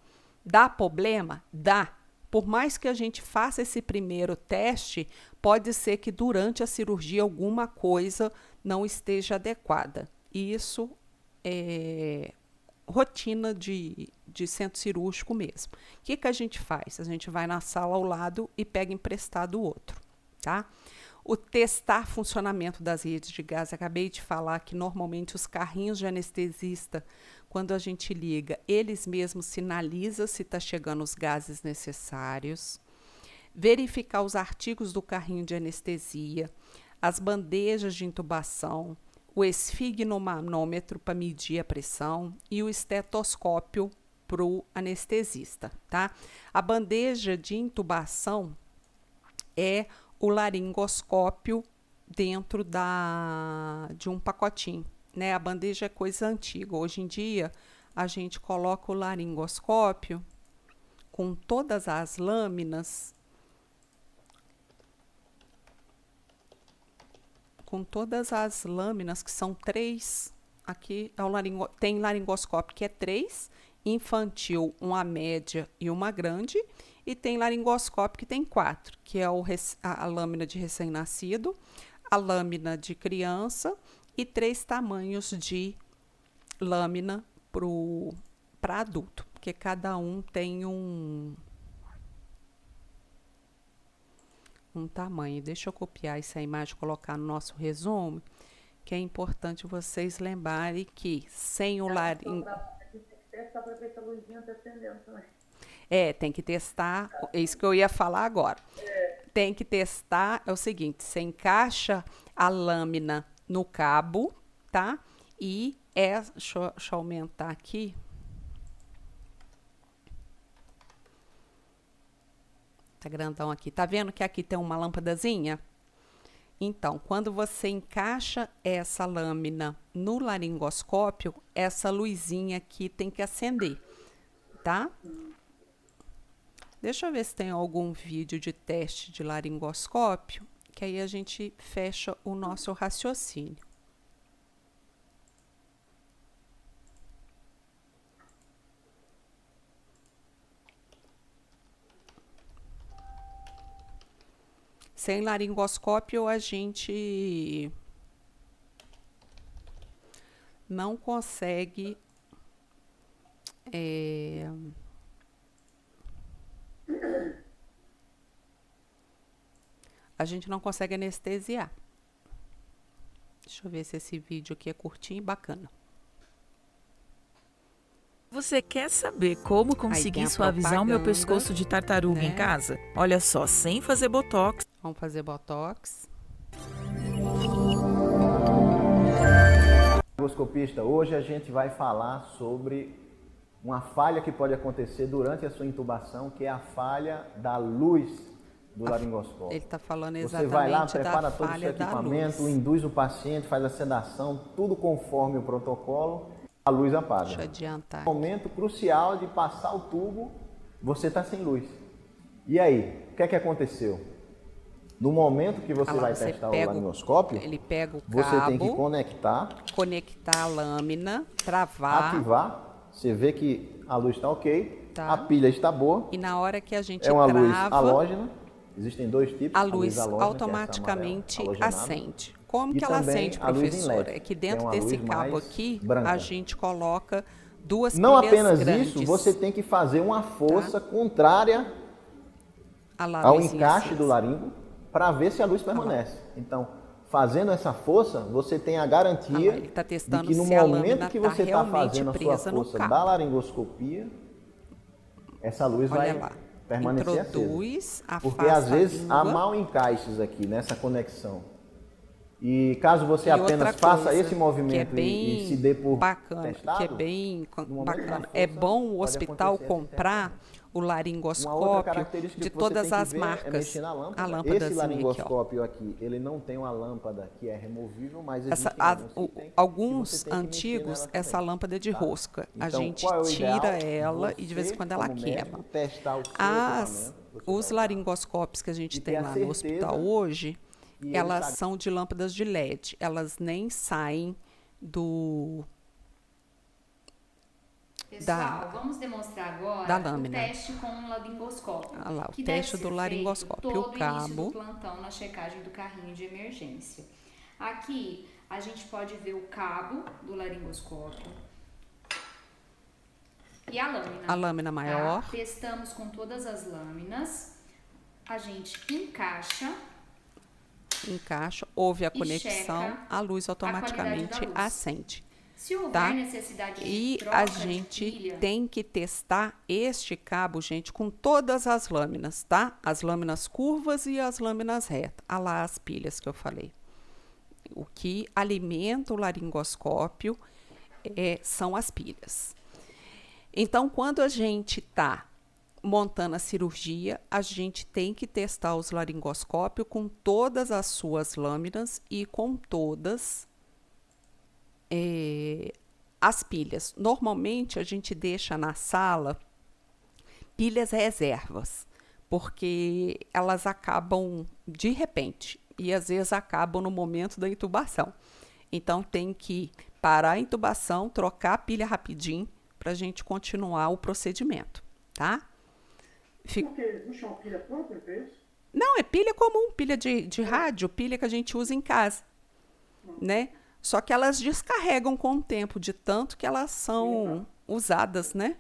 dá problema? Dá. Por mais que a gente faça esse primeiro teste, pode ser que durante a cirurgia alguma coisa não esteja adequada. E isso é rotina de centro cirúrgico mesmo. O que a gente faz? A gente vai na sala ao lado e pega emprestado o outro, tá? O testar funcionamento das redes de gás, acabei de falar que normalmente os carrinhos de anestesista, quando a gente liga, eles mesmos sinalizam se está chegando os gases necessários. Verificar os artigos do carrinho de anestesia, as bandejas de intubação, o esfigmomanômetro para medir a pressão e o estetoscópio para o anestesista, tá? A bandeja de intubação é o laringoscópio dentro de um pacotinho, né? A bandeja é coisa antiga. Hoje em dia, a gente coloca o laringoscópio com todas as lâminas, que são 3. Aqui é tem laringoscópio que é 3, infantil, uma média e uma grande, e tem laringoscópio que tem 4, que é a lâmina de recém-nascido, a lâmina de criança e 3 tamanhos de lâmina para adulto, porque cada um tem um tamanho. Deixa eu copiar essa imagem e colocar no nosso resumo, que é importante vocês lembrarem que sem o laringo... Tem que testar para ver se a luzinha está acendendo também. Tem que testar, é isso que eu ia falar agora. Tem que testar, é o seguinte, você encaixa a lâmina no cabo, tá? E deixa eu aumentar aqui. Tá grandão aqui. Tá vendo que aqui tem uma lâmpadazinha? Então, quando você encaixa essa lâmina no laringoscópio, essa luzinha aqui tem que acender, tá? Deixa eu ver se tem algum vídeo de teste de laringoscópio, que aí a gente fecha o nosso raciocínio. Sem laringoscópio, a gente não consegue anestesiar. Deixa eu ver se esse vídeo aqui é curtinho e bacana. Você quer saber como conseguir suavizar o meu pescoço de tartaruga em casa? Olha só, sem fazer botox. Vamos fazer botox. Laringoscopista, hoje a gente vai falar sobre uma falha que pode acontecer durante a sua intubação, que é a falha da luz do laringoscópio. Ele está falando Você exatamente vai lá, da prepara todo o seu falha da equipamento, luz. induz o paciente, faz a sedação, tudo conforme o protocolo, a luz apaga. Deixa eu adiantar. No momento crucial de passar o tubo, você está sem luz. E aí, o que é que aconteceu? No momento que você vai testar o laringoscópio, ele pega o cabo, você tem que conectar a lâmina, travar, ativar. Você vê que a luz está ok, tá. A pilha está boa. E na hora que a gente é uma trava, luz halógena. Existem dois tipos. A luz halógena, automaticamente que é essa acende. Como e que ela acende, a luz em professora? LED, É que dentro que é uma desse luz cabo mais aqui, branca. a gente coloca duas Não pilhas apenas grandes. isso, você tem que fazer uma força contrária ao encaixe do laringo para ver se a luz permanece. Então, fazendo essa força, você tem a garantia ele tá de testando que no se a momento lâmina que tá você está realmente fazendo a sua presa no força cabo. da laringoscopia, essa luz Olha vai lá. permanecer Introduz, acesa. Porque afasta às vezes a língua. há mal encaixes aqui nessa conexão. E caso você E apenas outra faça coisa esse movimento que é bem e se dê por bacana, testado, que é bem no momento bacana. da É força, bom o pode hospital acontecer essa comprar o uma outra laringoscópio característica de que você todas tem que as ver é marcas. mexer na lâmpada. A lâmpadazinha Esse aqui, ó. laringoscópio aqui, ele não tem uma lâmpada que é removível, mas Essa, existem alguns que tem, alguns e você tem que mexer antigos, nela essa também, lâmpada é de tá? rosca. A Então, gente qual é o ideal? tira ela e de vez em Você, quando ela como quebra. médico, testar o seu Os equipamento, você vai usar. laringoscópios que a gente E tem ter a lá no certeza hospital hoje, que ele elas está- são de lâmpadas de LED. Elas nem saem do... Pessoal, vamos demonstrar agora da lâmina. o teste com o laringoscópio. Ah lá, o que teste deve do ser laringoscópio. feito O todo início cabo. do plantão na checagem do carrinho de emergência. Aqui a gente pode ver o cabo do laringoscópio e a lâmina. A lâmina maior. Tá? Testamos com todas as lâminas. A gente encaixa. Houve a E conexão, checa a luz automaticamente qualidade da luz. acende. Se houver Tá? necessidade de E troca a de gente pilha, tem que testar este cabo, gente, com todas as lâminas, tá? As lâminas curvas e as lâminas retas. Ah lá as pilhas que eu falei. O que alimenta o laringoscópio são as pilhas. Então, quando a gente está montando a cirurgia, a gente tem que testar os laringoscópios com todas as suas lâminas e com todas as pilhas. Normalmente, a gente deixa na sala pilhas reservas, porque elas acabam de repente e às vezes acabam no momento da intubação. Então, tem que parar a intubação, trocar a pilha rapidinho para a gente continuar o procedimento, tá? Porque eles não chamam pilha própria, é isso? Não, é pilha comum, pilha de rádio, pilha que a gente usa em casa, né? Só que elas descarregam com o tempo, de tanto que elas são usadas, né?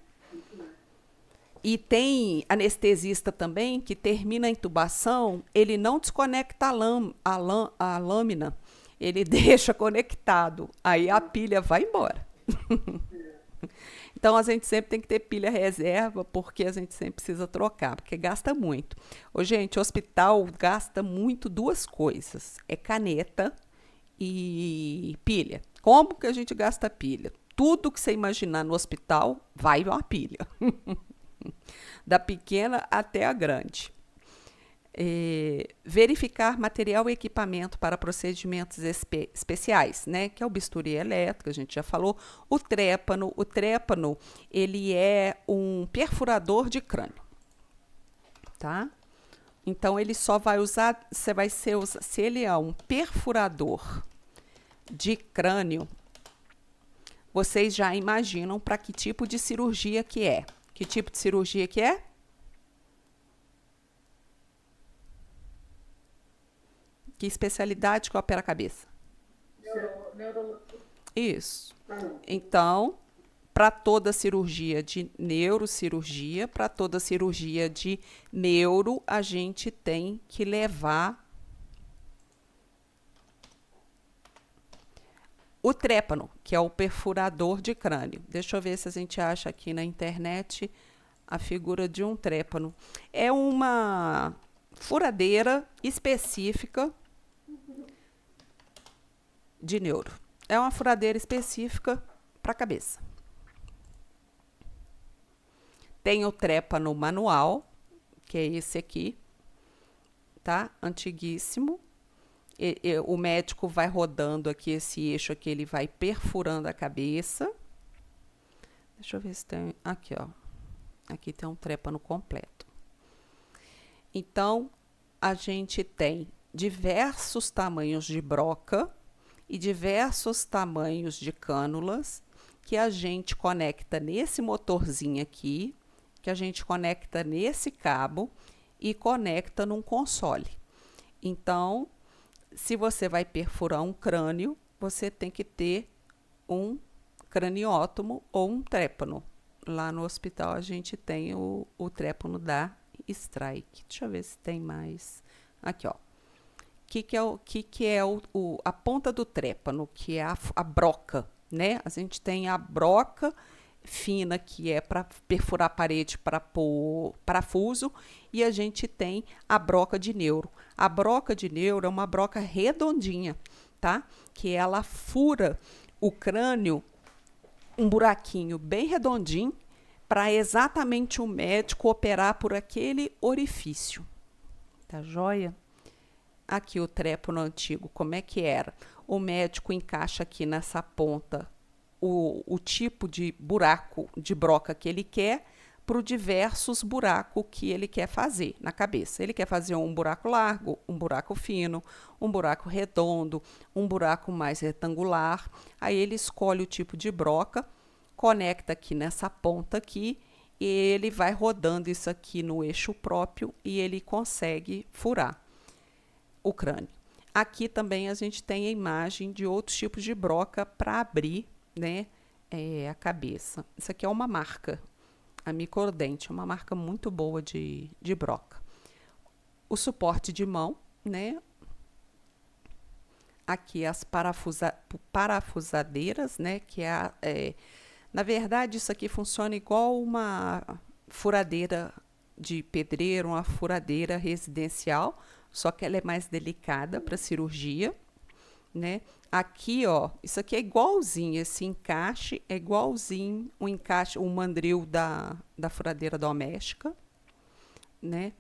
E tem anestesista também que termina a intubação, ele não desconecta a lâmina, ele deixa conectado, aí a pilha vai embora. Então, a gente sempre tem que ter pilha reserva, porque a gente sempre precisa trocar, porque gasta muito. Ô, gente, o hospital gasta muito duas coisas, é caneta e pilha. Como que a gente gasta pilha? Tudo que você imaginar no hospital, vai uma pilha. Da pequena até a grande. Verificar material e equipamento para procedimentos especiais, né? Que é o bisturi elétrico, a gente já falou. O trépano, ele é um perfurador de crânio, tá? Então, ele só vai usar, se ele é um perfurador de crânio, vocês já imaginam para que tipo de cirurgia que é. Que tipo de cirurgia que é? Que especialidade que opera a cabeça? Neurologia. Isso. Então, para toda cirurgia de neurocirurgia, para toda cirurgia de neuro, a gente tem que levar o trépano, que é o perfurador de crânio. Deixa eu ver se a gente acha aqui na internet a figura de um trépano. É uma furadeira específica de neuro. É uma furadeira específica para a cabeça. Tem o trépano manual, que é esse aqui, tá? Antiguíssimo. O médico vai rodando aqui esse eixo aqui, ele vai perfurando a cabeça. Deixa eu ver se tem... Aqui, ó. Aqui tem um trépano completo. Então, a gente tem diversos tamanhos de broca e diversos tamanhos de cânulas que a gente conecta nesse motorzinho aqui, que a gente conecta nesse cabo e conecta num console. Então, se você vai perfurar um crânio, você tem que ter um craniótomo ou um trépano. Lá no hospital a gente tem o trépano da Strike. Deixa eu ver se tem mais. Aqui, ó. Que é a ponta do trépano, que é a broca, né? A gente tem a broca fina, que é para perfurar a parede para pôr parafuso, e a gente tem a broca de neuro. A broca de neuro é uma broca redondinha, tá? Que ela fura o crânio, um buraquinho bem redondinho, para exatamente o médico operar por aquele orifício. Tá joia? Aqui o trépano antigo, como é que era? O médico encaixa aqui nessa ponta o tipo de buraco de broca que ele quer para os diversos buracos que ele quer fazer na cabeça. Ele quer fazer um buraco largo, um buraco fino, um buraco redondo, um buraco mais retangular. Aí ele escolhe o tipo de broca, conecta aqui nessa ponta aqui e ele vai rodando isso aqui no eixo próprio e ele consegue furar o crânio. Aqui também a gente tem a imagem de outros tipos de broca para abrir, né, a cabeça. Isso aqui é uma marca, a Microdent, é uma marca muito boa de broca. O suporte de mão, né? Aqui as parafusadeiras, né? Que na verdade, isso aqui funciona igual uma furadeira de pedreiro, uma furadeira residencial, só que ela é mais delicada para cirurgia, né? Aqui, ó, isso aqui é igualzinho, esse encaixe é igualzinho o encaixe, o mandril da furadeira doméstica, né?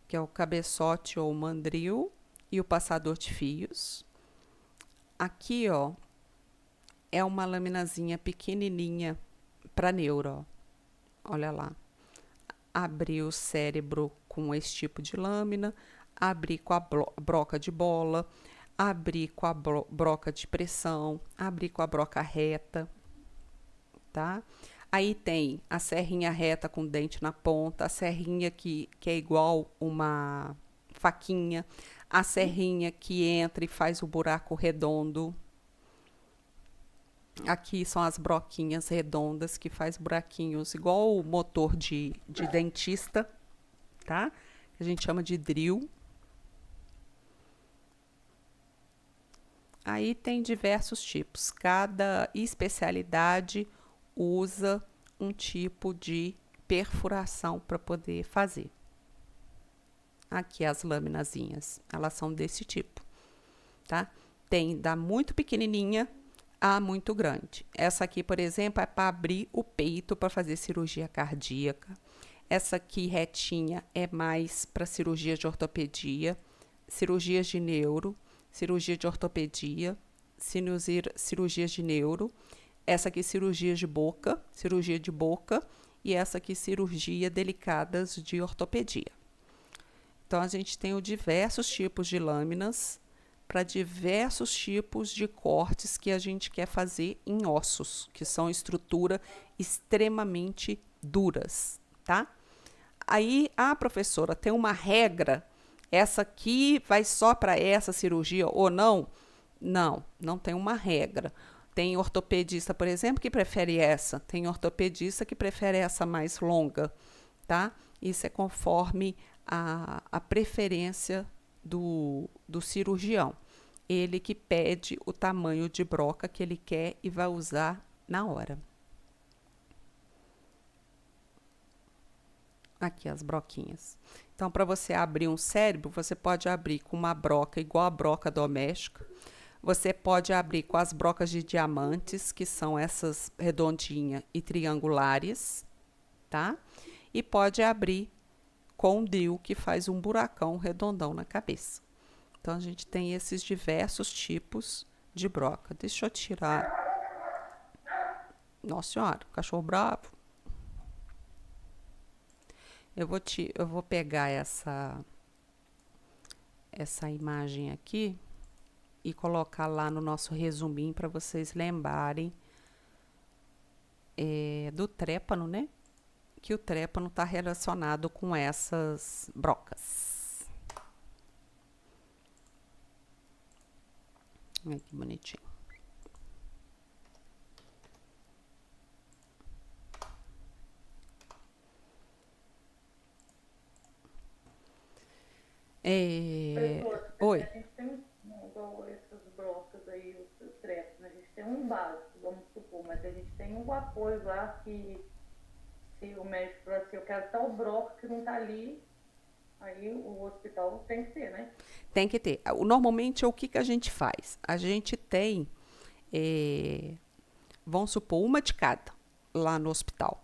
Que é o cabeçote ou o mandril e o passador de fios. Aqui, ó, é uma laminazinha pequenininha para neuro, ó. Olha lá. Abrir o cérebro com esse tipo de lâmina, abrir com a broca de bola, abrir com a broca de pressão, abrir com a broca reta, tá? Aí tem a serrinha reta com dente na ponta, a serrinha que é igual uma faquinha, a serrinha que entra e faz o buraco redondo. Aqui são as broquinhas redondas que faz buraquinhos igual o motor de dentista, tá? Que a gente chama de drill. Aí tem diversos tipos. Cada especialidade usa um tipo de perfuração para poder fazer. Aqui as laminazinhas, elas são desse tipo, tá? Tem da muito pequenininha a muito grande. Essa aqui, por exemplo, é para abrir o peito para fazer cirurgia cardíaca. Essa aqui retinha é mais para cirurgia de ortopedia, cirurgias de neuro, cirurgia de ortopedia, cirurgias de neuro. Essa aqui cirurgia de boca, e essa aqui cirurgia delicadas de ortopedia. Então a gente tem diversos tipos de lâminas para diversos tipos de cortes que a gente quer fazer em ossos, que são estrutura extremamente duras, tá? Aí, professora, tem uma regra, essa aqui vai só para essa cirurgia ou não? Não tem uma regra. Tem ortopedista, por exemplo, que prefere essa, tem ortopedista que prefere essa mais longa, tá? Isso é conforme a preferência do cirurgião. Ele que pede o tamanho de broca que ele quer e vai usar na hora. Aqui as broquinhas. Então, para você abrir um cérebro, você pode abrir com uma broca igual a broca doméstica. Você pode abrir com as brocas de diamantes, que são essas redondinhas e triangulares, tá? E pode abrir com um DIU, que faz um buracão redondão na cabeça. Então, a gente tem esses diversos tipos de broca. Deixa eu tirar. Nossa Senhora, cachorro bravo. Eu vou pegar essa imagem aqui e colocar lá no nosso resuminho para vocês lembrarem do trépano, né? Que o trépano está relacionado com essas brocas. Olha que bonitinho. Oi. A gente tem igual essas brocas aí, os trepos, né? A gente tem um básico, vamos supor, mas a gente tem um apoio lá que se o médico falar assim, eu quero tal broca que não tá ali, aí o hospital tem que ter, né? Tem que ter. Normalmente, o que a gente faz? A gente tem, vamos supor, uma de cada lá no hospital.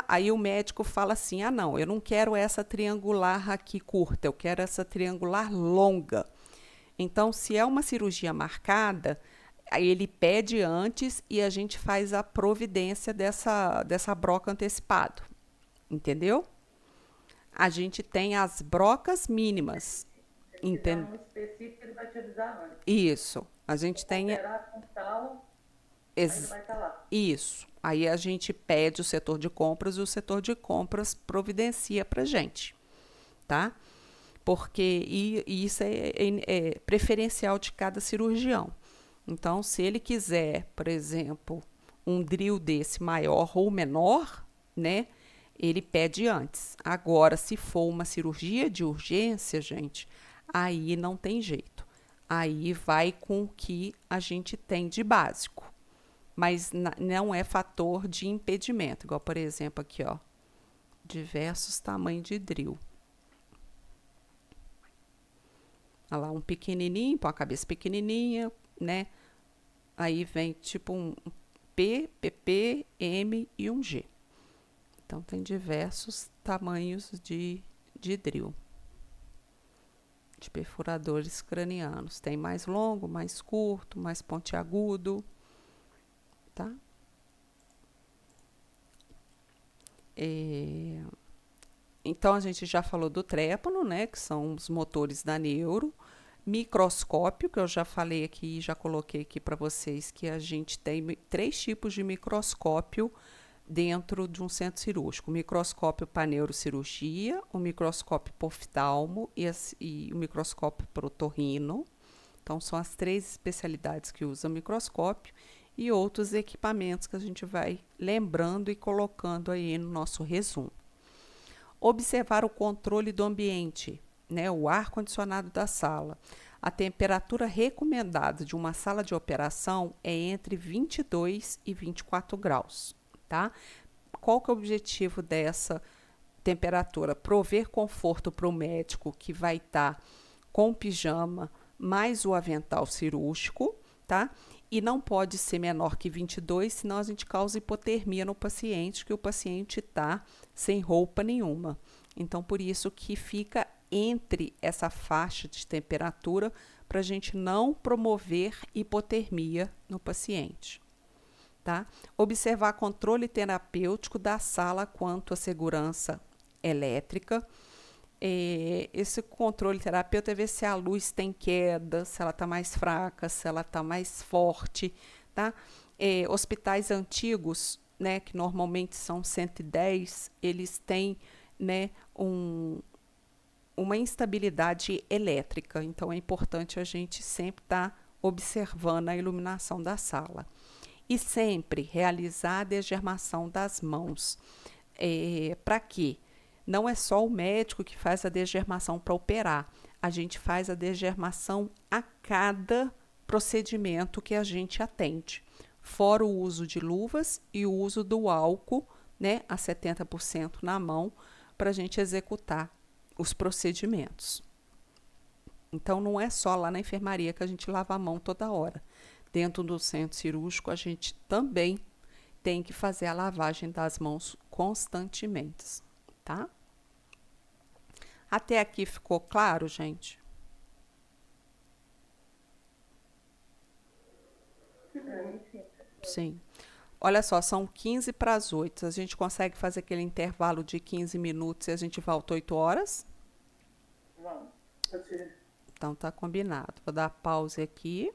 Aí o médico fala assim, não, eu não quero essa triangular aqui curta, eu quero essa triangular longa. Então, se é uma cirurgia marcada, aí ele pede antes e a gente faz a providência dessa broca antecipado, entendeu? A gente tem as brocas mínimas. Um específico, ele vai te avisar antes. Isso, a gente tem... Com tal, aí ele vai estar lá. Isso. Aí a gente pede o setor de compras e o setor de compras providencia para a gente, tá? Porque isso é preferencial de cada cirurgião. Então, se ele quiser, por exemplo, um drill desse maior ou menor, né? Ele pede antes. Agora, se for uma cirurgia de urgência, gente, aí não tem jeito. Aí vai com o que a gente tem de básico. Mas não é fator de impedimento. Igual, por exemplo, aqui, ó. Diversos tamanhos de drill. Olha lá, um pequenininho, põe a cabeça pequenininha, né? Aí vem tipo um P, PP, M e um G. Então, tem diversos tamanhos de drill. De perfuradores cranianos. Tem mais longo, mais curto, mais pontiagudo. Tá? Então, a gente já falou do trépano, né? Que são os motores da neuro. Microscópio, que eu já falei aqui, já coloquei aqui para vocês, que a gente tem 3 tipos de microscópio dentro de um centro cirúrgico. O microscópio para neurocirurgia, o microscópio para oftalmo e o microscópio para otorrino. Então, são as 3 especialidades que usam microscópio e outros equipamentos que a gente vai lembrando e colocando aí no nosso resumo. Observar o controle do ambiente, né, o ar-condicionado da sala. A temperatura recomendada de uma sala de operação é entre 22 e 24 graus, tá? Qual que é o objetivo dessa temperatura? Prover conforto para o médico que vai estar com o pijama mais o avental cirúrgico, tá? E não pode ser menor que 22, senão a gente causa hipotermia no paciente, que o paciente está sem roupa nenhuma. Então, por isso que fica entre essa faixa de temperatura para a gente não promover hipotermia no paciente. Tá? Observar controle terapêutico da sala quanto à segurança elétrica. Esse controle terapêutico é ver se a luz tem queda, se ela está mais fraca, se ela está mais forte. Tá? Hospitais antigos, né, que normalmente são 110, eles têm, né, uma instabilidade elétrica. Então, é importante a gente sempre estar observando a iluminação da sala. E sempre realizar a desgermação das mãos. Para quê? Não é só o médico que faz a desgermação para operar. A gente faz a desgermação a cada procedimento que a gente atende. Fora o uso de luvas e o uso do álcool, né, a 70% na mão, para a gente executar os procedimentos. Então, não é só lá na enfermaria que a gente lava a mão toda hora. Dentro do centro cirúrgico, a gente também tem que fazer a lavagem das mãos constantemente, tá? Até aqui ficou claro, gente? Sim. Olha só, são 15 para as 8. A gente consegue fazer aquele intervalo de 15 minutos e a gente volta 8 horas? Vamos. Pode ser. Então, tá combinado. Vou dar pause aqui.